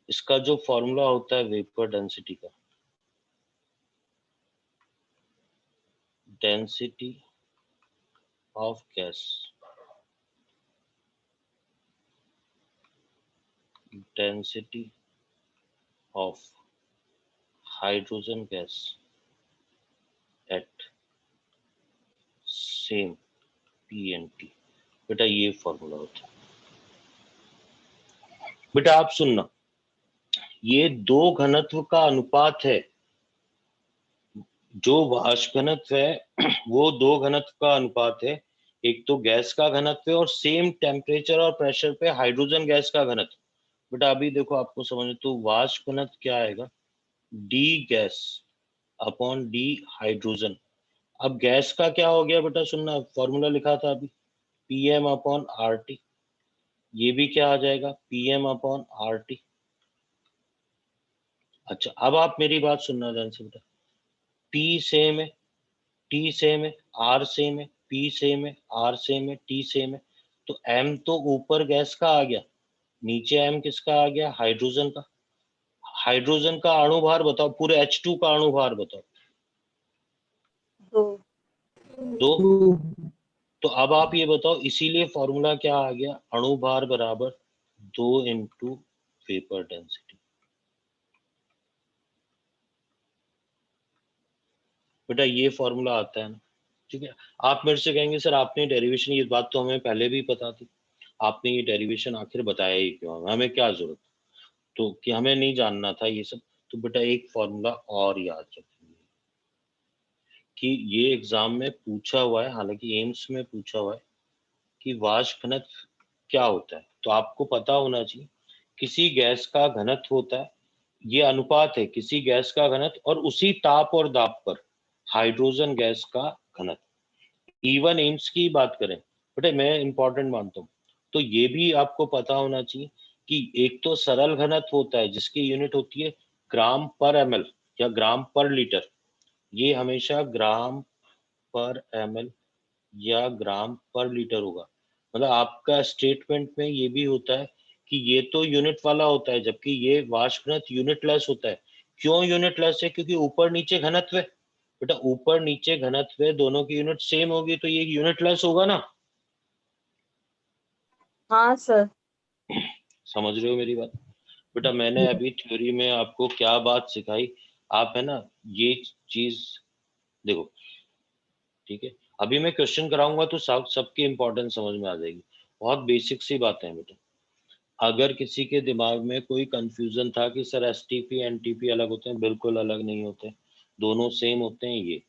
इसका जो फॉर्मूला होता है वेपर डेंसिटी का, density of gas, density of hydrogen gas at same PNT. बेटा ये फॉर्मूला होता है। बेटा आप सुनना, ये दो घनत्व का अनुपात है। जो वाष्प घनत्व है वो दो घनत्व का अनुपात है, एक तो गैस का घनत्व है और सेम टेम्परेचर और प्रेशर पे हाइड्रोजन गैस का घनत्व। बेटा अभी देखो आपको समझ, तो वाष्प घनत्व क्या आएगा, D gas upon D hydrogen. अब गैस का क्या हो गया बेटा, सुनना, फॉर्मूला लिखा था अभी, पीएम अपॉन आर टी, ये भी क्या आ जाएगा, पीएम अपॉन आर टी। अच्छा अब आप मेरी बात सुनना ध्यान से बेटा, पी सेम है, टी सेम है, आर सेम है, पी सेम है, आर सेम है, टी सेम है, तो एम तो ऊपर गैस का आ गया, नीचे एम किसका आ गया, हाइड्रोजन का। हाइड्रोजन का अणुभार बताओ, पूरे H2 का अणुभार बताओ, 2 दो। 2 तो अब आप ये बताओ, इसीलिए फॉर्मूला क्या आ गया, अणुभार बराबर 2 इंटू वेपर डेंसिटी। बेटा ये फॉर्मूला आता है ना, ठीक है। आप मेरे से कहेंगे सर आपने डेरिवेशन, ये बात तो हमें पहले भी पता थी, आपने ये डेरिवेशन आखिर बताया ही क्यों, हमें क्या जरूरत, तो कि हमें नहीं जानना था ये सब। तो बेटा एक फॉर्मूला और याद रखेंगे कि ये एग्जाम में पूछा हुआ है, हालांकि एम्स में पूछा हुआ है कि वाष्प घनत्व क्या होता है, तो आपको पता होना चाहिए किसी गैस का घनत्व होता है, ये अनुपात है किसी गैस का घनत्व और उसी ताप और दाब पर हाइड्रोजन गैस का घनत्व। इवन एम्स की बात करें बेटे, मैं इंपॉर्टेंट मानता हूँ, तो ये भी आपको पता होना चाहिए कि एक तो सरल घनत्व होता है जिसकी यूनिट होती है ग्राम पर एमएल या ग्राम पर लीटर, ये हमेशा ग्राम पर एमएल या ग्राम पर लीटर होगा। मतलब आपका स्टेटमेंट में ये भी होता है कि ये तो यूनिट वाला होता है, जबकि ये वाष्प घनत्व यूनिटलेस होता है। क्यों यूनिटलेस है, क्योंकि ऊपर नीचे घनत्व है। बेटा ऊपर नीचे घनत्व है, दोनों की यूनिट सेम होगी तो ये यूनिटलेस होगा ना। हाँ सर। समझ रहे हो मेरी बात। बेटा मैंने अभी थ्योरी में आपको क्या बात सिखाई, आप है ना ये चीज देखो, ठीक है। अभी मैं क्वेश्चन कराऊंगा तो सबकी इंपॉर्टेंस समझ में आ जाएगी। बहुत बेसिक सी बातें हैं बेटा। अगर किसी के दिमाग में कोई कंफ्यूजन था कि सर एसटीपी एनटीपी अलग होते हैं, बिल्कुल अलग नहीं होते, दोनों सेम होते हैं। ये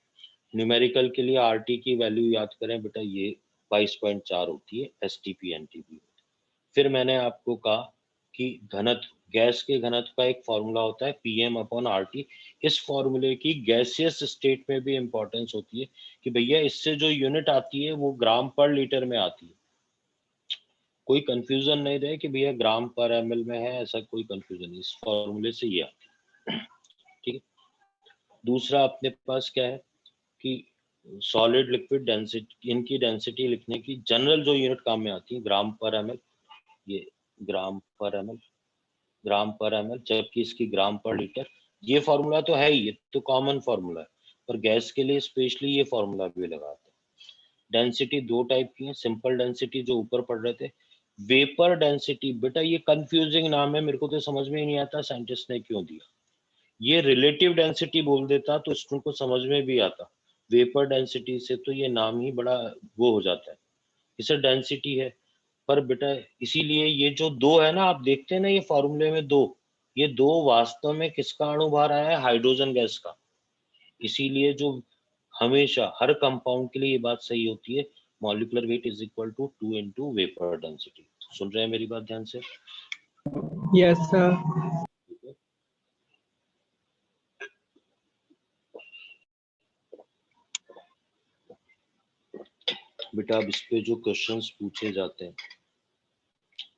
न्यूमेरिकल के लिए आरटी की वैल्यू याद करें बेटा, ये 22.4 होती है एसटीपी एनटीपी। फिर मैंने आपको कहा कि घनत्व, गैस के घनत्व का एक फॉर्मूला होता है पीएम अपॉन आरटी। इस फॉर्मूले की गैसियस स्टेट में भी इंपॉर्टेंस होती है कि भैया इससे जो यूनिट आती है वो ग्राम पर लीटर में आती है। कोई कंफ्यूजन नहीं रहे कि भैया ग्राम पर एमएल में है, ऐसा कोई कंफ्यूजन नहीं, इस फॉर्मूले से ये आती है, ठीक है। दूसरा अपने पास क्या है कि सॉलिड लिक्विड डेंसिटी, इनकी डेंसिटी लिखने की जनरल जो यूनिट काम में आती है ग्राम पर एमएल, ये ग्राम पर एमएल, जबकि इसकी ग्राम पर लीटर। ये फॉर्मूला तो है ही, ये तो कॉमन फॉर्मूला है, पर गैस के लिए स्पेशली ये फॉर्मूला भी लगाते हैं। डेंसिटी दो टाइप की है, सिंपल डेंसिटी जो ऊपर पढ़ रहे थे, वेपर डेंसिटी। बेटा ये कंफ्यूजिंग नाम है, मेरे को तो समझ में ही नहीं आता साइंटिस्ट ने क्यों दिया। ये रिलेटिव डेंसिटी बोल देता तो स्टूडेंट को समझ में भी आता, वेपर डेंसिटी से तो ये नाम ही बड़ा वो हो जाता है, इसे डेंसिटी है। पर बेटा इसीलिए ये जो दो है ना, आप देखते हैं ना ये फॉर्मूले में दो, ये दो वास्तव में किसका अणु भार आया है, हाइड्रोजन गैस का। इसीलिए जो हमेशा हर कंपाउंड के लिए ये बात सही होती है, molecular weight is equal to 2 into vapour density. सुन रहे हैं मेरी बात ध्यान से? Yes, sir. बेटा अब इस पे जो क्वेश्चंस पूछे जाते हैं,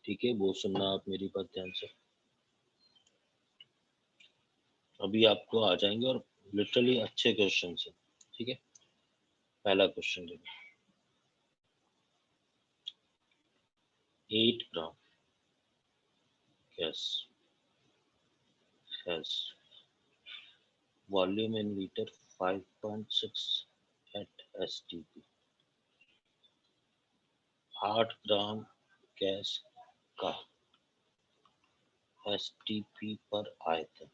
ठीक है, वो सुनना आप मेरी बात ध्यान से। अभी आपको आ जाएंगे और लिटरली अच्छे क्वेश्चन है, ठीक है। पहला क्वेश्चन देखो, 8 gram gas has volume in liter 5.6 at STP। 8 gram gas का STP पर आयतन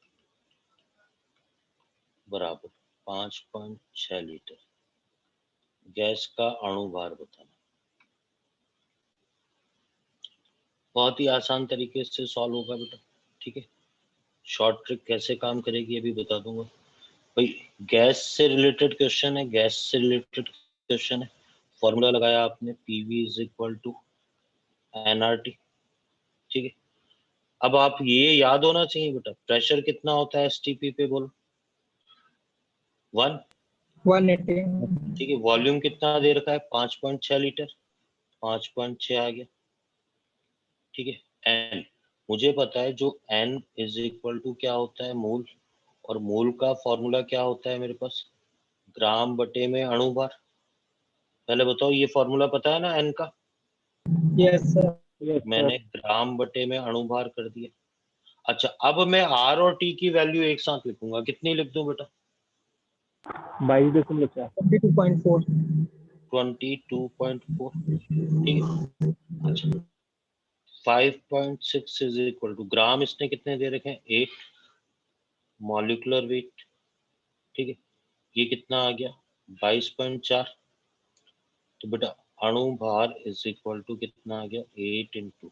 बराबर 5.6 लीटर। गैस का अणु भार बताना। बहुत ही आसान तरीके से सॉल्व होगा बेटा, ठीक है। शॉर्ट ट्रिक कैसे काम करेगी अभी बता दूंगा। भाई गैस से रिलेटेड क्वेश्चन है, गैस से रिलेटेड क्वेश्चन है। फॉर्मूला लगाया आपने, PV is equal to NRT, ठीक है। अब आप ये याद होना चाहिए बेटा, प्रेशर कितना होता है STP पे, बोलो 180. ठीक है। वॉल्यूम कितना दे रखा है, 5.6 लीटर, 5.6 आ गया, ठीक है। एन मुझे पता है, जो N इज इक्वल टू क्या होता है, मोल, और मोल का फॉर्मूला क्या होता है मेरे पास, ग्राम बटे में अणु भार। पहले बताओ ये फॉर्मूला पता है ना N का? Yes, sir. मैंने ग्राम बटे में अणु भार कर दिया। अच्छा अब मैं R और T की वैल्यू एक साथ लिखूंगा, कितनी लिख दूं बेटा? 22.4. 22.4, ठीक है। अच्छा 5.6 इज इक्वल टू, ग्राम इसने कितने दे रखे हैं, 8, मॉलिक्यूलर वेट, ठीक है, ये कितना आ गया 22.4। तो बेटा अणु भार इज इक्वल टू कितना आ गया, 8 into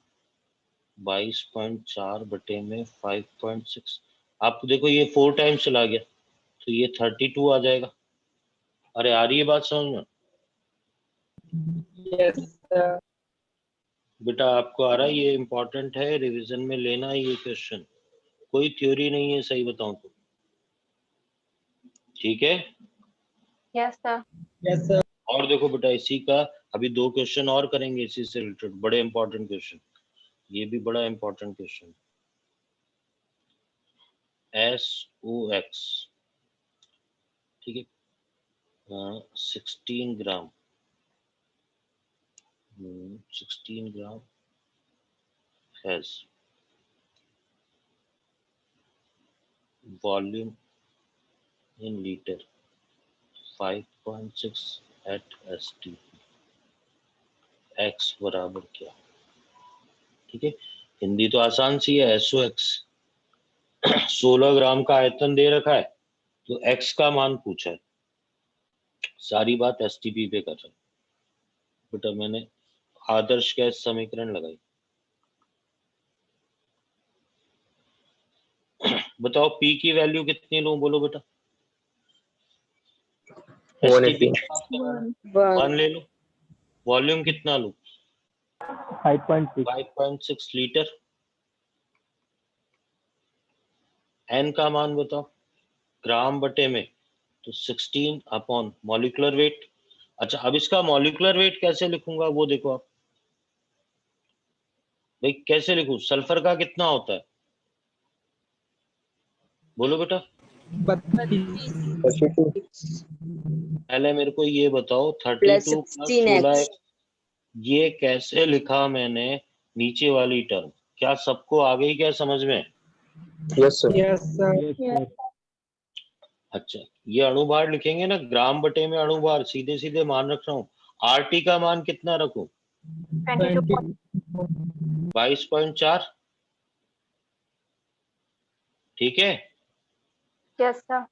22.4 बटे में 5.6। आप देखो ये 4 टाइम्स चला गया तो ये 32 आ जाएगा। अरे आ रही है बात समझ में? Yes, sir. बेटा आपको आ रहा है, ये इंपॉर्टेंट है, रिवीजन में लेना है ये क्वेश्चन, कोई थ्योरी नहीं है सही बताऊं तो, ठीक है। Yes, sir. Yes, sir. और देखो बेटा इसी का अभी 2 क्वेश्चन और करेंगे इसी से रिलेटेड, बड़े इंपॉर्टेंट क्वेश्चन, ये भी बड़ा इंपॉर्टेंट क्वेश्चन। SOX, ठीक है, 16 ग्राम 16 ग्राम has volume in liter 5.6 at STP, x बराबर क्या, ठीक है। हिंदी तो आसान सी है, SOX 16 ग्राम का आयतन दे रखा है, तो x का मान पूछा है, सारी बात STP पे कर रहा है बेटा। मैंने आदर्श गैस समीकरण लगाई, बताओ P की वैल्यू कितनी लूं, बोलो बेटा। 180. 1 ले लो। वॉल्यूम कितना लूं, 5.6 लीटर। N का मान बताओ, ग्राम बटे में, तो 16 अपॉन मॉलिक्यूलर वेट। अच्छा अब इसका मॉलिक्यूलर वेट कैसे लिखूंगा वो देखो आप, भाई कैसे लिखूं, सल्फर का कितना होता है, बोलो बेटा। 32 पहले मेरे को ये बताओ 32 प्लस प्लस 16x 16 ये कैसे लिखा मैंने नीचे वाली टर्म? क्या सबको आ गई क्या समझ में? Yes sir. yes sir अच्छा, ये अणुभार लिखेंगे ना, ग्राम बटे में अणुभार, सीधे सीधे मान रख रहा हूँ। आरटी का मान कितना रखूं? 22. 22.4। ठीक है, Yes sir.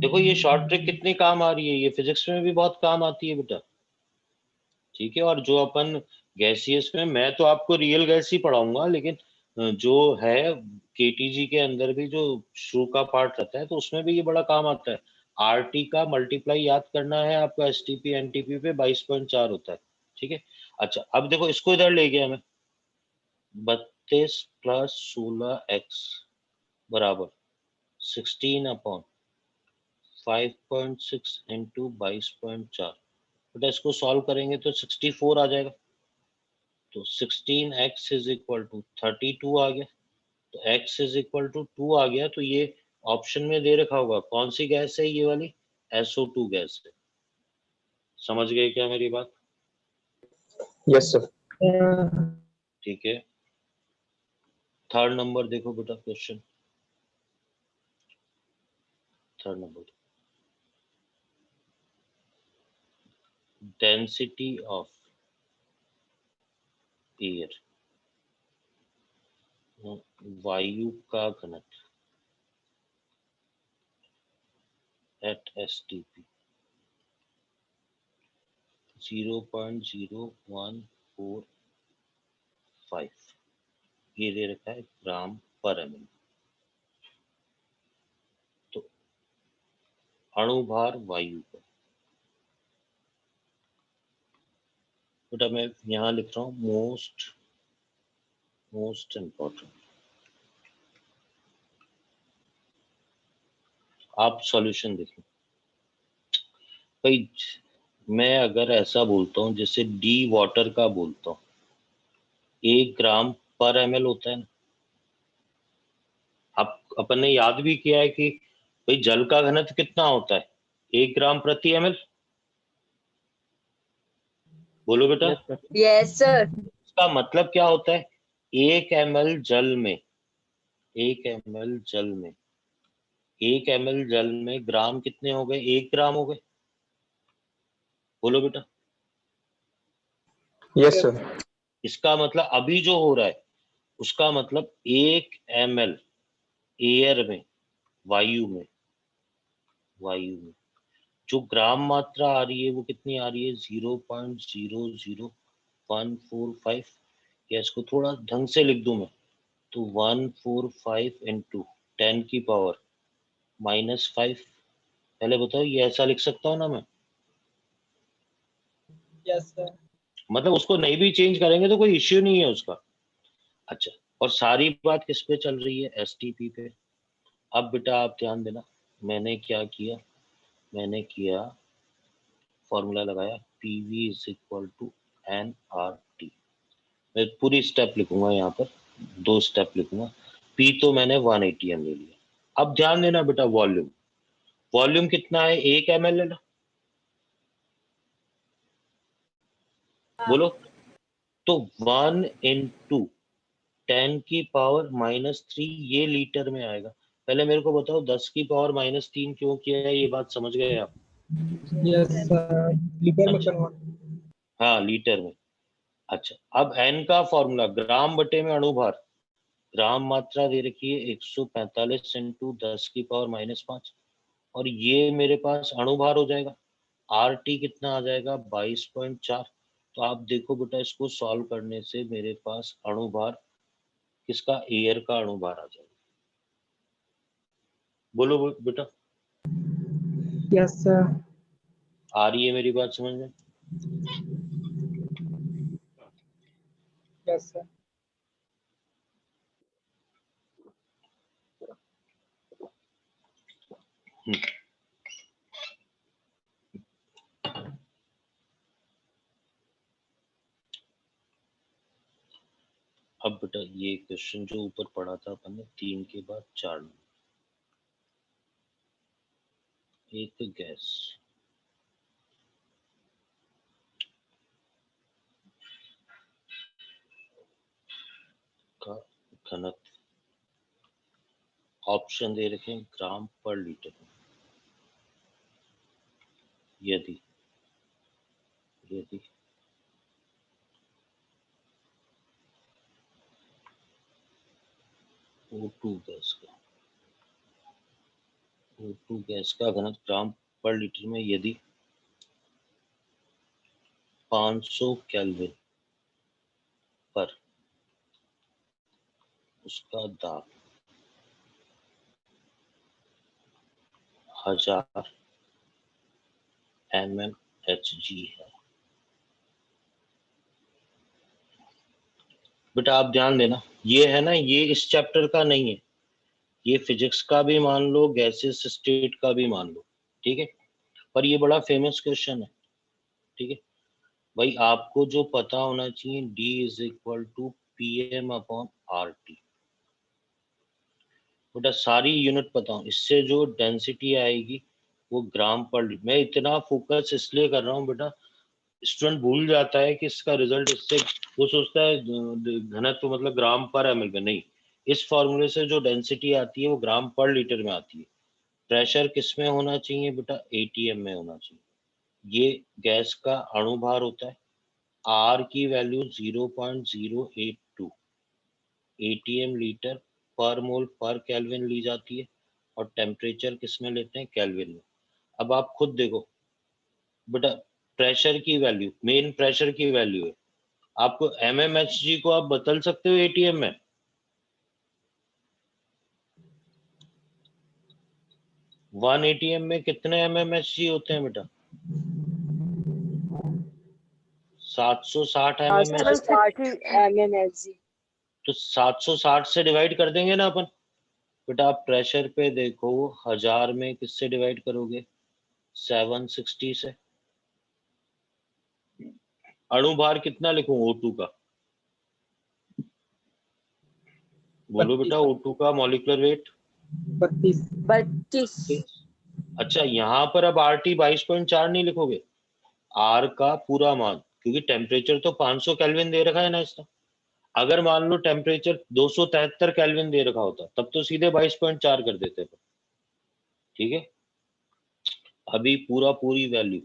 देखो ये शॉर्ट ट्रिक कितनी काम आ रही है, ये फिजिक्स में भी बहुत काम आती है बेटा। ठीक है, और जो अपन गैसियस में, मैं तो आपको रियल गैस ही पढ़ाऊंगा, लेकिन जो है केटीजी के अंदर भी जो शुरू का पार्ट रहता है तो उसमें भी ये बड़ा काम आता है। आरटी का मल्टीप्लाई याद करना है आपको, एसटीपी एनटीपी पे 22.4 होता है। ठीक है, अच्छा अब देखो इसको इधर ले गया मैं, 32 प्लस 16x बराबर 16 अपॉन 5.6 इंटू 22.4। बेटा इसको सॉल्व करेंगे तो 64 आ जाएगा। तो 16x इज इक्वल टू 32 आ गया, तो x इज इक्वल टू 2 आ गया। तो ये ऑप्शन में दे रखा होगा, कौन सी गैस है ये वाली? SO2 गैस है। समझ गए क्या मेरी बात? Yes sir. ठीक है, थर्ड नंबर देखो बेटा, question third number, density of air, वायु का घनत्व एट STP 0.0145, ये दे रखा है ग्राम पर एमएल। तो अणुभार वायु का, बेटा मैं यहाँ लिख रहा हूँ मोस्ट इम्पोर्टेंट। आप सॉल्यूशन देखें भाई। मैं अगर ऐसा बोलता हूँ जैसे डी वाटर का बोलता हूँ, 1 ग्राम पर एमएल होता है ना। अब अपन ने याद भी किया है कि भाई जल का घनत्व कितना होता है, 1 ग्राम प्रति एमएल। बोलो बेटा। Yes sir. इसका मतलब क्या होता है? 1 ml जल में, 1 ml जल में, 1 ml जल में ग्राम कितने हो गए? 1 ग्राम हो गए। बोलो बेटा। Yes sir. इसका मतलब अभी जो हो रहा है उसका मतलब 1 ml एयर में, वायु में, वायु में जो ग्राम मात्रा आ रही है वो कितनी आ रही है? 0.00145। या इसको थोड़ा ढंग से लिख दूं मैं तो 145 इंटू 10 की पावर -5। पहले बताओ ये ऐसा लिख सकता हूँ ना मैं? yes sir मतलब उसको नहीं भी चेंज करेंगे तो कोई इश्यू नहीं है उसका। अच्छा, और सारी बात किस पे चल रही है? STP पे। अब बेटा आप ध्यान देना, मैंने क्या किया, मैंने किया फॉर्मूला लगाया, PV is equal to NRT। मैं पूरी स्टेप लिखूंगा यहाँ पर, 2 स्टेप लिखूंगा। P तो मैंने 180 ml ले लिया। अब ध्यान देना बेटा, वॉल्यूम, वॉल्यूम कितना है? 1 ml है ना। बोलो। तो 1 इंटू 10 की पावर -3 ये लीटर में आएगा। पहले मेरे को बताओ 10 की पावर -3 क्यों किया है? ये बात समझ गए आप? yes sir लीटर में अच्छा, कन्वर्ट हाँ लीटर में। अच्छा, अब n का फॉर्मूला ग्राम बटे में अणुभार, ग्राम मात्रा दे रखी है 145 इंटू 10 की पावर -5, और ये मेरे पास अणुभार हो जाएगा। RT कितना आ जाएगा? 22.4। तो आप देखो बेटा, इसको सॉल्व करने से मेरे पास अणुभार किसका? एयर का अणुभार आ जाएगा। बोलो बेटा, yes sir आ रही है मेरी बात समझ में? yes sir अब बेटा ये क्वेश्चन जो ऊपर पढ़ा था अपन ने 3 के बाद 4 नंबर, एक गैस का घनत्व, ऑप्शन दे रखे हैं ग्राम पर लीटर में। यदि O2 गैस का घनत्व ग्राम पर लीटर में यदि 500 केल्विन पर उसका दाब 1000 mmHg है। बेटा आप ध्यान देना, ये है ना, ये इस चैप्टर का नहीं है, ये फिजिक्स का भी मान लो, गैसेस स्टेट का भी मान लो, ठीक है, पर ये बड़ा फेमस क्वेश्चन है, ठीक है भाई। आपको जो पता होना चाहिए, D is equal to PM upon RT। बेटा सारी यूनिट पता हूँ, इससे जो डेंसिटी आएगी वो ग्राम पर लीटर। मैं इतना फोकस इसलिए कर रहा हूँ बेटा, स्टूडेंट भूल जाता है कि इसका रिजल्ट इससे, वो सोचता है घनत्व मतलब ग्राम पर ml में, नहीं, इस फॉर्मूले से जो डेंसिटी आती है वो ग्राम पर लीटर में आती है। प्रेशर किस में होना चाहिए बेटा? ATM में होना चाहिए। ये गैस का अणुभार होता है, R की वैल्यू 0.082 ATM लीटर पर मोल पर केल्विन ली जाती है, और टेम्परेचर किस में लेते हैं? केल्विन में। अब आप खुद देखो बेटा, प्रेशर की वैल्यू, मेन प्रेशर की वैल्यू है, आपको mmHg को आप बदल सकते हो ATM में? वन ATM में कितने mmHg होते हैं बेटा? 760 mmHg। 760 mmHg। तो 760 से डिवाइड कर देंगे ना अपन। बेटा आप प्रेशर पे देखो, 1000 में किससे डिवाइड करोगे? 760 से। अणुभार कितना लिखूं O2 का? बोलो बेटा, O2 का मॉलिक्यूलर वेट 32। अच्छा, यहाँ पर अब RT 22.4 नहीं लिखोगे, R का पूरा मान, क्योंकि टेम्परेचर तो 500 केल्विन दे रखा है ना इसका। अगर मान लो टेम्परेचर 273 केल्विन दे रखा होता, तब तो सीधे 22.4 कर देते थे, ठीक है। अभी पूरी वैल्यू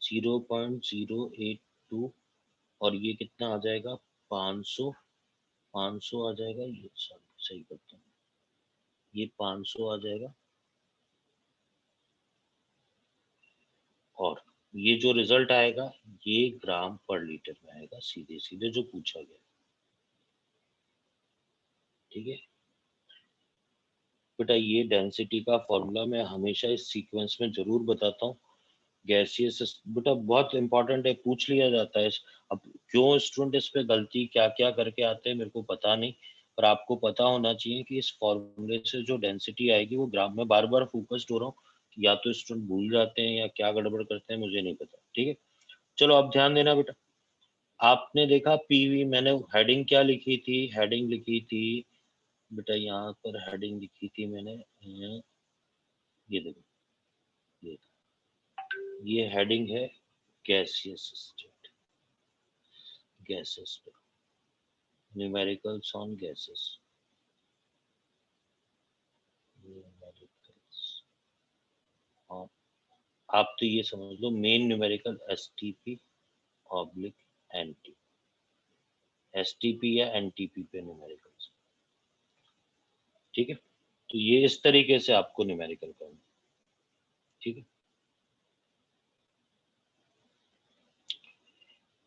0.082, और ये कितना आ जाएगा? 500 आ जाएगा, ये सही करता हूँ, ये 500 आ जाएगा, और ये जो रिजल्ट आएगा ये ग्राम पर लीटर में आएगा, सीधे सीधे जो पूछा गया, ठीक है बेटा। ये डेंसिटी का फॉर्मूला मैं हमेशा इस सीक्वेंस में जरूर बताता हूँ। गैसियस बेटा बहुत इंपॉर्टेंट है, पूछ लिया जाता है। अब क्यों स्टूडेंट इस पे गलती क्या क्या करके आते हैं मेरे को पता नहीं, पर आपको पता होना चाहिए कि इस फॉर्मूले से जो डेंसिटी आएगी वो ग्राम में। बार बार फोकस्ड हो रहा हूँ, या तो स्टूडेंट भूल जाते हैं या क्या गड़बड़ करते हैं, मुझे नहीं पता, ठीक है। चलो अब ध्यान देना बेटा, आपने देखा PV, मैंने हेडिंग क्या लिखी थी? हेडिंग लिखी थी बेटा, यहाँ पर हेडिंग लिखी थी मैंने, ये देखो, ये हेडिंग है गैसियस स्टेट, गैसेस पे, न्यूमेरिकल्स ऑन गैसेस, न्यूमेरिकल्स। और आप तो ये समझ लो main numerical STP oblique NTP, STP या NTP पे न्यूमेरिकल्स, ठीक है। तो ये इस तरीके से आपको न्यूमेरिकल करना, ठीक है।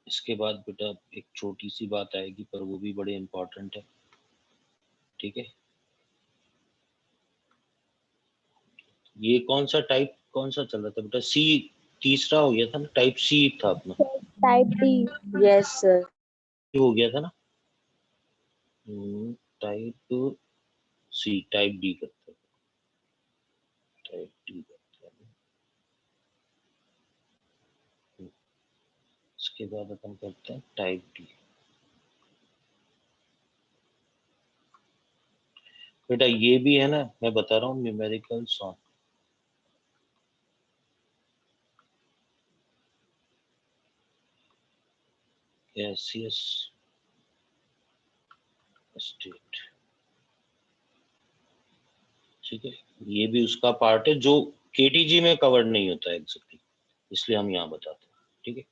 इसके बाद बेटा एक छोटी सी बात आएगी, पर वो भी बड़े इंपॉर्टेंट है, ठीक है। ये कौन सा टाइप, कौन सा चल रहा था बेटा? C तीसरा हो गया था ना, टाइप C था अपना, Type D. Yes, sir. हो गया था ना। टाइप C, टाइप D करते हैं, टाइप D करते हैं। इसके बाद अपन करते हैं टाइप D। बेटा ये भी है ना, मैं बता रहा हूँ न्यूमेरिकल्स ऑन गैसियस स्टेट, ठीक है, ये भी उसका पार्ट है जो केटीजी में कवर नहीं होता है एग्जैक्टली, इसलिए हम यहाँ बताते हैं, ठीक है।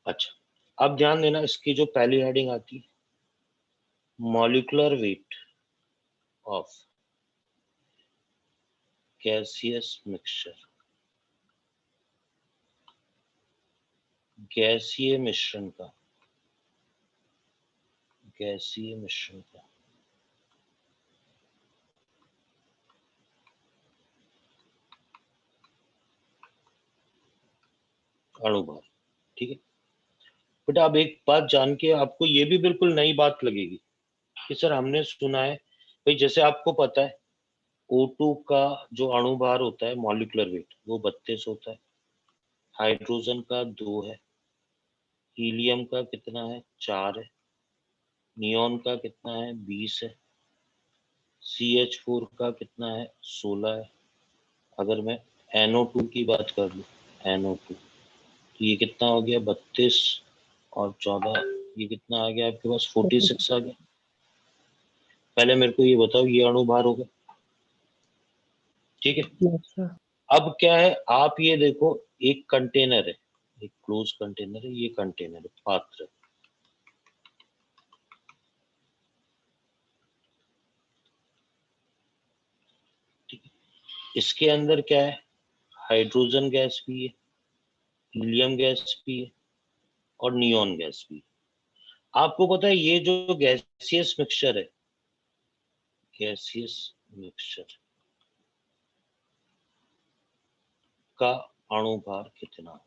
अच्छा, अब ध्यान देना, इसकी जो पहली हेडिंग आती है, molecular weight of gaseous mixture, गैसीय मिश्रण का, गैसीय मिश्रण का अणुभार, ठीक है बेटा। अब एक बात जान के आपको ये भी बिल्कुल नई बात लगेगी कि सर हमने सुना है भाई, जैसे आपको पता है O2 का जो अणुभार होता है मॉलिक्यूलर वेट वो 32 होता है, हाइड्रोजन का 2 है, हीलियम का कितना है 4 है, नियॉन का कितना है 20 है, CH4 का कितना है 16 है। अगर मैं NO2 की बात कर लूँ, NO2 तो ये कितना हो गया 32 और 14, ये कितना आ गया आपके पास 46 आ गया। पहले मेरे को ये बताओ ये अणुभार होगा, ठीक है। Yes, sir. अब क्या है, आप ये देखो, एक कंटेनर है, एक क्लोज कंटेनर है, ये कंटेनर है, पात्र है, ठीक है। इसके अंदर क्या है, हाइड्रोजन गैस भी है, हीलियम गैस भी है और नियॉन गैस भी है। आपको पता है ये जो गैसियस मिक्सचर है, गैसियस मिक्सचर का अणुभार कितना है?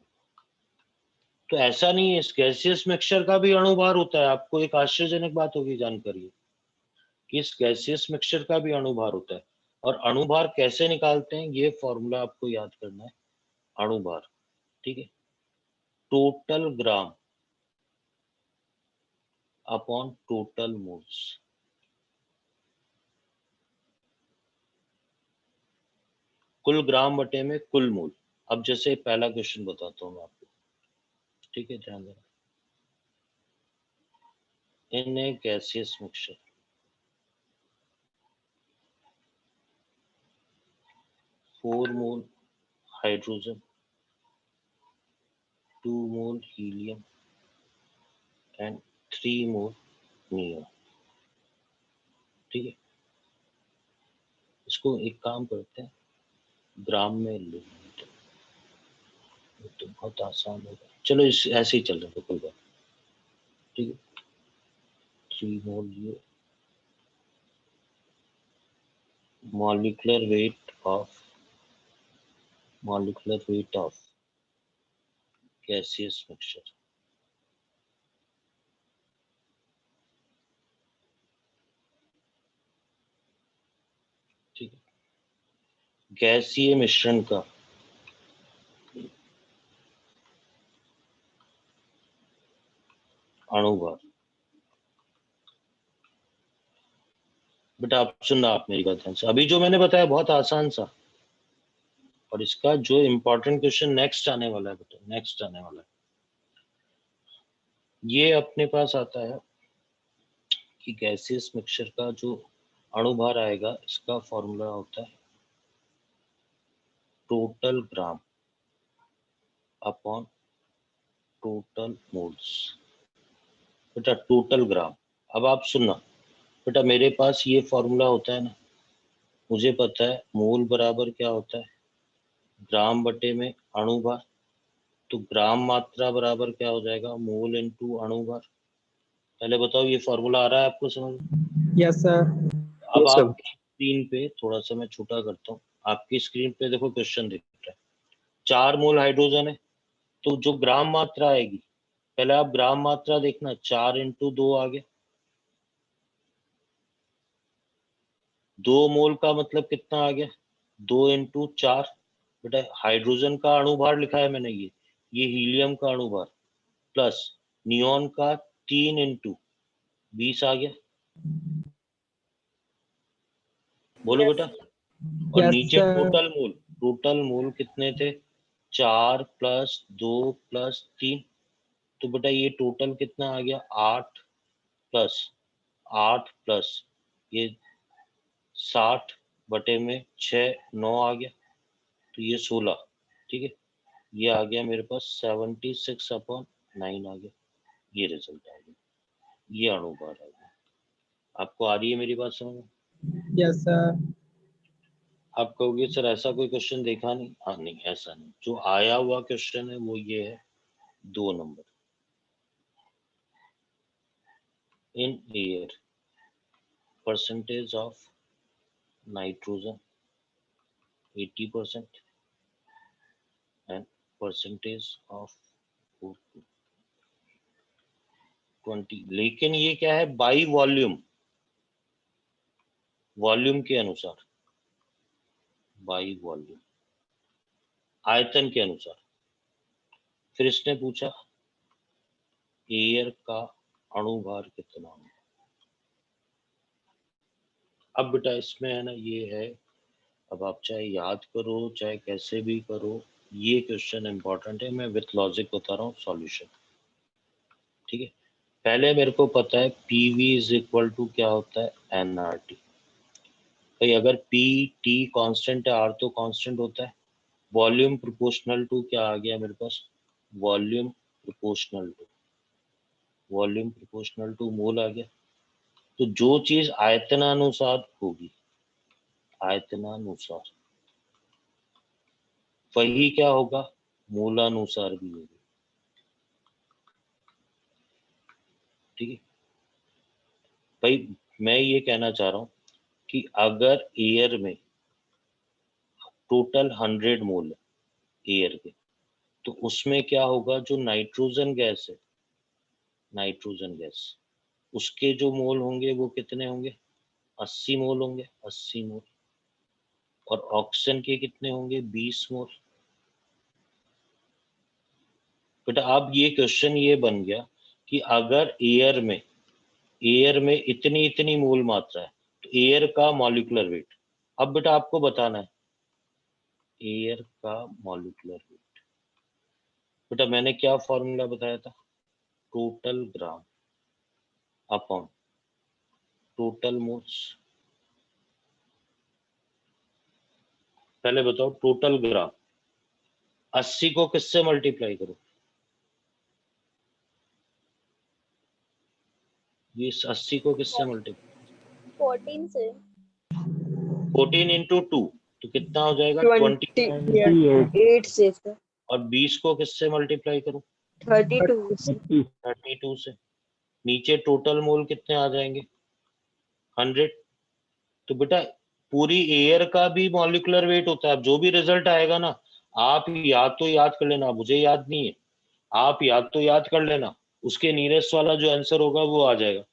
तो ऐसा नहीं है, इस गैसियस मिक्सचर का भी अणुभार होता है। आपको एक आश्चर्यजनक बात होगी जानकारी कि इस गैसियस मिक्सचर का भी अणुभार होता है। और अणुभार कैसे निकालते हैं, ये फॉर्मूला आपको याद करना है, अणुभार, ठीक है, टोटल ग्राम अपॉन टोटल मोल्स। कुल ग्राम बटे में कुल मोल। अब जैसे पहला क्वेश्चन बताता हूँ मैं आपको, ठीक है, ध्यान देना। In a gaseous mixture 4 mole hydrogen, 2 mole helium and 3 mole neon, ठीक है। इसको एक काम करते हैं, ग्राम में ले लेते हैं, तो बहुत आसान होगा। चलो इस ऐसे ही चल रहा है, कोई बात, ठीक है। 3 मोल ये molecular weight of gaseous mixture, ठीक है, गैसीय मिश्रण का अणुभार। बेटा आप सुनना, आप मेरी बात ध्यान से, अभी जो मैंने बताया बहुत आसान सा, और इसका जो इम्पोर्टेंट क्वेश्चन नेक्स्ट आने वाला है बेटा, नेक्स्ट आने वाला है, ये अपने पास आता है कि गैसियस मिक्सचर का जो अणुभार आएगा, इसका फॉर्मूला होता है टोटल ग्राम अपॉन टोटल मोल्स। बेटा टोटल ग्राम, अब आप सुनना बेटा, मेरे पास ये फॉर्मूला होता है ना, मुझे पता है मोल बराबर क्या होता है, ग्राम बटे में अणुभार, तो ग्राम मात्रा बराबर क्या हो जाएगा, मोल इनटू अणुभार। पहले बताओ ये फॉर्मूला आ रहा है आपको समझ? Yes, sir. अब Yes, sir. आपकी स्क्रीन पे, थोड़ा सा मैं छोटा करता हूँ, आपकी स्क्रीन पे देखो क्वेश्चन दिख रहा है, 4 मोल हाइड्रोजन है, तो जो ग्राम मात्रा आएगी, पहले आप ग्राम मात्रा देखना, 4 इंटू 2 आ गया, 2 मोल का मतलब कितना आ गया, 2 इंटू 4। बेटा हाइड्रोजन का अणुभार लिखा है मैंने, ये हीलियम का अणुभार प्लस नियॉन का 3 इंटू 20 आ गया, बोलो Yes, बेटा। sir. और Yes, नीचे sir. टोटल मोल कितने थे, 4 प्लस 2 प्लस 3, तो बेटा ये टोटल कितना आ गया 8 प्लस ये 60 बटे में 6 9 आ गया, तो ये 16, ठीक है, ये आ गया मेरे पास 76/9 आ गया, ये रिजल्ट आ गया, ये अनुपात आ गया। आपको आ रही है मेरी बात समझ में? Yes, sir. आप कहोगे सर ऐसा कोई क्वेश्चन देखा नहीं? हाँ नहीं, ऐसा नहीं, जो आया हुआ क्वेश्चन है वो ये है 2 number. In air percentage of nitrogen 80% and percentage of 20, लेकिन ये क्या है बाई वॉल्यूम, वॉल्यूम के अनुसार, बाई वॉल्यूम आयतन के अनुसार। फिर इसने पूछा एयर का अणुभार कितना है। अब बेटा इसमें है ना ये है, अब आप चाहे याद करो चाहे कैसे भी करो, ये क्वेश्चन इंपॉर्टेंट है, मैं विथ लॉजिक बता रहा हूँ सॉल्यूशन, ठीक है। पहले मेरे को पता है पीवी इज इक्वल टू क्या होता है एनआरटी। भाई अगर पी टी कांस्टेंट है, आर तो कांस्टेंट होता है। वॉल्यूम प्रोपोर्शनल टू क्या आ गया मेरे पास, वॉल्यूम प्रोपोर्शनल टू मोल आ गया। तो जो चीज आयतनानुसार होगी, आयतनानुसार, वही क्या होगा मूलानुसार भी होगी, ठीक है। भाई मैं ये कहना चाह रहा हूं कि अगर एयर में टोटल 100 मोल है एयर के, तो उसमें क्या होगा, जो नाइट्रोजन गैस है, नाइट्रोजन गैस, उसके जो मोल होंगे वो कितने होंगे, 80 मोल होंगे, 80 मोल। और ऑक्सीजन के कितने होंगे, 20 मोल। बेटा अब ये क्वेश्चन ये बन गया कि अगर एयर में इतनी इतनी मोल मात्रा है, तो एयर का मॉलिक्यूलर वेट। अब बेटा आपको बताना है एयर का मॉलिक्यूलर वेट। बेटा मैंने क्या फॉर्मूला बताया था, टोटल ग्राम अपॉन टोटल मोल्स। पहले बताओ टोटल ग्राम 80 को किससे मल्टीप्लाई करो, ये 80 को किससे मल्टीप्लाई, 14 से 14 इंटू 2 तो कितना हो जाएगा 20। 28 से सर, और 20 को किससे मल्टीप्लाई करूं, 32 से, 32 से। नीचे टोटल मोल कितने आ जाएंगे 100। तो बेटा पूरी एयर का भी मॉलिक्यूलर वेट होता है। अब जो भी रिजल्ट आएगा ना, आप या तो याद कर लेना, मुझे याद नहीं है, आप या तो याद कर लेना, उसके नियरेस्ट वाला जो आंसर होगा वो आ जाएगा।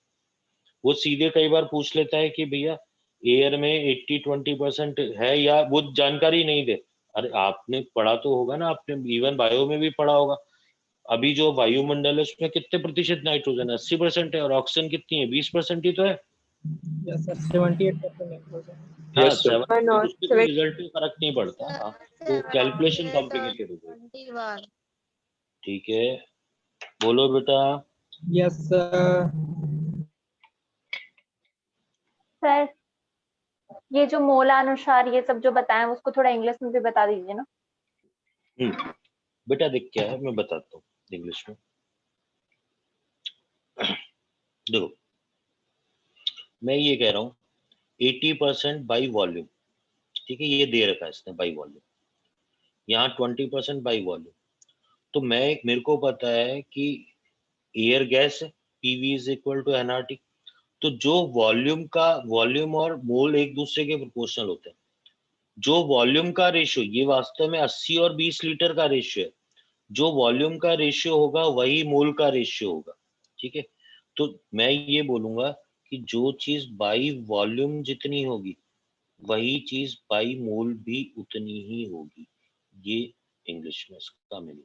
वो सीधे कई बार पूछ लेता है कि भैया एयर में 80-20% है, या वो जानकारी नहीं दे। अरे आपने पढ़ा तो होगा ना, आपने इवन बायो में भी पढ़ा होगा। अभी जो वायुमंडल है उसमें कितने प्रतिशत नाइट्रोजन, 80% है, और ऑक्सीजन कितनी है, 20% ही तो है। Yes, sir. 78% nitrogen. हाँ, Yes, sir. 70, उसमें कोई रिजल्ट में फर्क नहीं पड़ता। हाँ, तो कैलकुलेशन कॉम्प्लिकेटेड हो गई। ठीक है, बोलो बेटा। Yes, sir. सर ये जो मोलानुसार ये सब जो बताएं उसको थोड़ा इंग्लिश में भी बता दीजिए ना। बेटा देख क्या है, मैं बताता हूँ इंग्लिश में। देखो मैं ये कह रहा हूँ 80% बाई वॉल्यूम, ठीक है, ये दे रखा है इसने बाई वॉल्यूम, यहाँ 20% बाई वॉल्यूम। तो मेरे को पता है कि एयर गैस है, PV is equal to NRT. तो जो वॉल्यूम और मोल एक दूसरे के प्रोपोर्शनल होते हैं। जो वॉल्यूम का रेशियो, ये वास्तव में 80 और 20 लीटर का रेशियो है, जो वॉल्यूम का रेशियो होगा वही मोल का रेशियो होगा, ठीक है। तो मैं ये बोलूंगा कि जो चीज बाई वॉल्यूम जितनी होगी वही चीज बाई मोल भी उतनी ही होगी। ये इंग्लिश में इसका मीनिंग।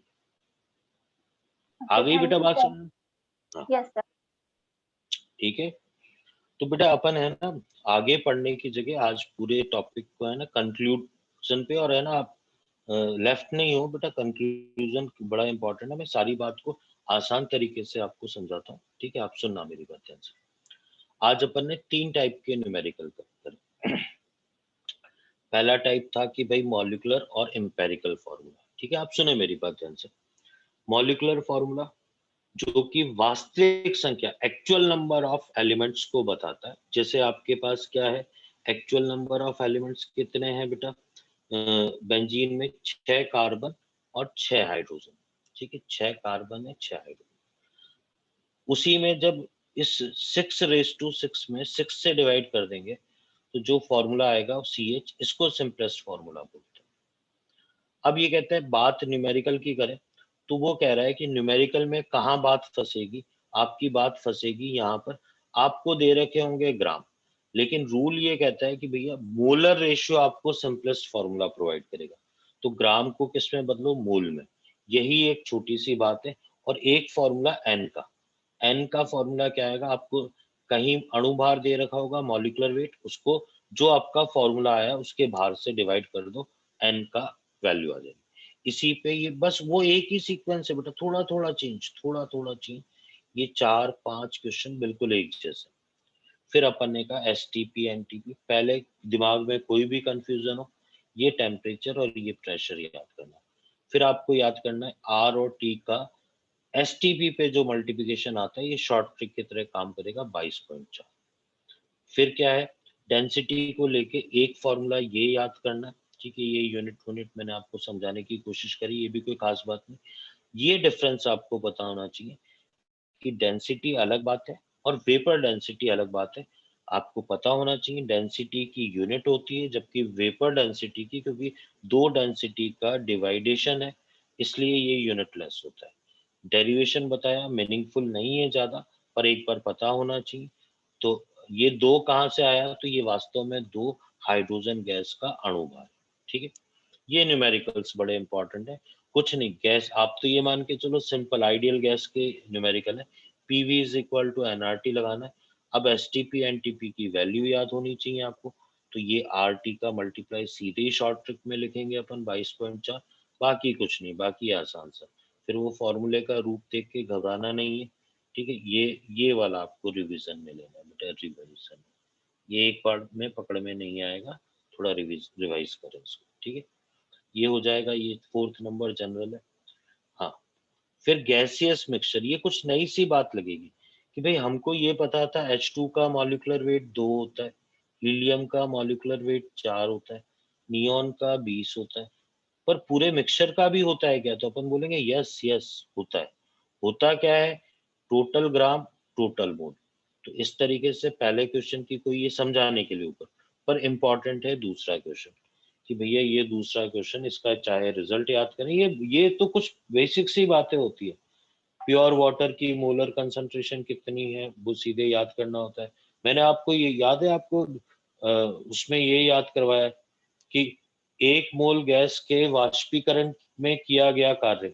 आ गई बेटा बात समझ? Yes sir. ठीक है, तो बेटा अपन है ना आगे पढ़ने की जगह आज पूरे टॉपिक को है ना कंक्लूजन पे, और है ना आप लेफ्ट नहीं हो बेटा, कंक्लूजन बड़ा इंपॉर्टेंट है। मैं सारी बात को आसान तरीके से आपको समझाता हूँ, ठीक है? आप सुनना मेरी बात ध्यान से। आज अपन ने 3 टाइप के न्यूमेरिकल करे। पहला टाइप था कि भाई मॉलिक्यूलर और एम्पेरिकल फॉर्मूला, ठीक है? आप सुने मेरी बात ध्यान से। मॉलिक्यूलर फॉर्मूला जो कि वास्तविक संख्या, एक्चुअल नंबर ऑफ एलिमेंट्स को बताता है। जैसे आपके पास क्या है, एक्चुअल नंबर ऑफ एलिमेंट्स कितने हैं बेटा? बेंजीन में 6 कार्बन और 6 हाइड्रोजन, ठीक है? 6 कार्बन है, 6 हाइड्रोजन। उसी में जब इस 6 में 6 से डिवाइड कर देंगे तो जो फॉर्मूला आएगा वो CH, इसको सिंपलेस्ट फॉर्मूला बोलते हैं। अब ये कहते हैं बात न्यूमेरिकल की करें तो वो कह रहा है कि न्यूमेरिकल में कहाँ बात फंसेगी? आपकी बात फंसेगी यहाँ पर, आपको दे रखे होंगे ग्राम, लेकिन रूल ये कहता है कि भैया मोलर रेशियो आपको सिंपलेस्ट फॉर्मूला प्रोवाइड करेगा, तो ग्राम को किस में बदलो? मोल में। यही एक छोटी सी बात है। और एक फॉर्मूला एन का फॉर्मूला क्या आएगा? आपको कहीं अणुभार दे रखा होगा, मॉलिक्यूलर वेट, उसको जो आपका फॉर्मूला आया उसके भार से डिवाइड कर दो, एन का वैल्यू आ जाएगी। इसी पे ये बस वो एक ही सीक्वेंस है बेटा, थोड़ा थोड़ा चेंज। ये 4-5 क्वेश्चन बिल्कुल एक जैसे। फिर अपन ने कहा STP NTP, पहले दिमाग में कोई भी कंफ्यूजन हो, ये टेम्परेचर और ये प्रेशर याद करना। फिर आपको याद करना है R और T का STP पे जो मल्टीप्लिकेशन आता है, ये शॉर्ट ट्रिक की तरह काम करेगा, 22.4। फिर क्या है, डेंसिटी को लेके एक फॉर्मूला ये याद करना है, ठीक है? ये यूनिट मैंने आपको समझाने की कोशिश करी, ये भी कोई खास बात नहीं। ये डिफरेंस आपको पता होना चाहिए कि डेंसिटी अलग बात है और वेपर डेंसिटी अलग बात है। आपको पता होना चाहिए डेंसिटी की यूनिट होती है, जबकि वेपर डेंसिटी की, क्योंकि 2 डेंसिटी का डिवाइडेशन है, इसलिए ये यूनिटलेस होता है। डेरिवेशन बताया, मीनिंगफुल नहीं है ज़्यादा, पर एक बार पता होना चाहिए। तो ये 2 कहाँ से आया? तो ये वास्तव में 2 हाइड्रोजन गैस का अणुभार, ठीक है? ये न्यूमेरिकल्स बड़े इंपॉर्टेंट है। कुछ नहीं, गैस आप तो ये मान के चलो सिंपल आइडियल गैस के न्यूमेरिकल है, PV is equal to NRT लगाना है। अब STP NTP की वैल्यू याद होनी चाहिए आपको, तो ये RT का मल्टीप्लाई सीधे ही शॉर्ट ट्रिक में लिखेंगे अपन 22.4, बाकी कुछ नहीं, बाकी आसान सा। फिर वो फॉर्मूले का रूप देख के घबराना नहीं है, ठीक है? ये वाला आपको रिवीजन में लेना है बेटा, रिवीजन। ये एक बार में पकड़ में नहीं आएगा, थोड़ा रिवाइज करें इसको, ठीक है? ये हो जाएगा, ये 4th नंबर जनरल है। हाँ, फिर गैसियस मिक्सचर, ये कुछ नई सी बात लगेगी कि भाई हमको ये पता था H2 का मॉलिक्यूलर वेट 2 होता है, हीलियम का मॉलिक्यूलर वेट 4 होता है, नियॉन का 20 होता है, पर पूरे मिक्सचर का भी होता है क्या? तो अपन बोलेंगे यस होता है। होता क्या है? टोटल ग्राम, टोटल मोल। तो इस तरीके से पहले क्वेश्चन की कोई ये समझाने के लिए ऊपर, पर इंपॉर्टेंट है दूसरा क्वेश्चन कि भैया ये दूसरा क्वेश्चन, इसका चाहे रिजल्ट याद करें, ये तो कुछ बेसिक सी बातें होती है। प्योर वाटर की मोलर कंसंट्रेशन कितनी है वो सीधे याद करना होता है। मैंने आपको ये याद है, आपको उसमें ये याद करवाया कि 1 मोल गैस के वाष्पीकरण में किया गया कार्य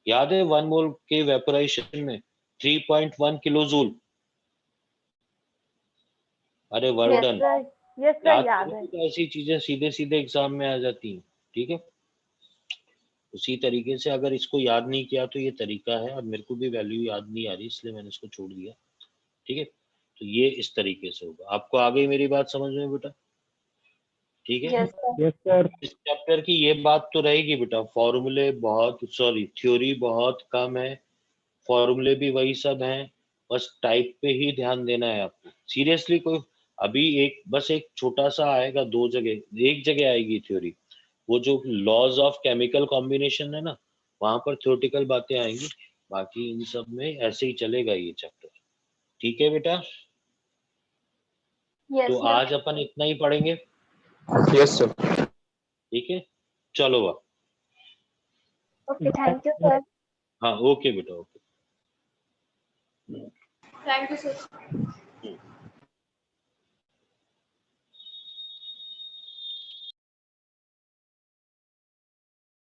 याद है? 1 मोल के वेपोराइजेशन में 3.1 किलो जूल। अरे वर्डन यस सर, याद है। तो ऐसी चीजें सीधे सीधे एग्जाम में आ जाती हैं, ठीक है? उसी तरीके से अगर इसको याद नहीं किया तो ये तरीका है। अब मेरे को भी वैल्यू याद नहीं आ रही, इसलिए मैंने इसको छोड़ दिया, ठीक है? तो ये इस तरीके से होगा। आपको आ गई मेरी बात समझ में बेटा? ठीक है? Yes sir. Yes sir. इस चैप्टर की ये बात तो रहेगी बेटा, फॉर्मूले बहुत, सॉरी थ्योरी बहुत कम है, फॉर्मूले भी वही सब हैं, बस टाइप पे ही ध्यान देना है आपको। सीरियसली कोई अभी बस एक छोटा सा आएगा, 2 जगह, एक जगह आएगी थ्योरी, वो जो लॉज ऑफ केमिकल कॉम्बिनेशन है ना, वहां पर थ्योरेटिकल बातें आएंगी, बाकी इन सब में ऐसे ही चलेगा ये चैप्टर, ठीक है बेटा? यस तो सर। आज अपन इतना ही पढ़ेंगे, Yes, sir. ठीक है? चलो वाह, ओके, थैंक यू सर। हाँ ओके बेटा, ओके। Thank you sir.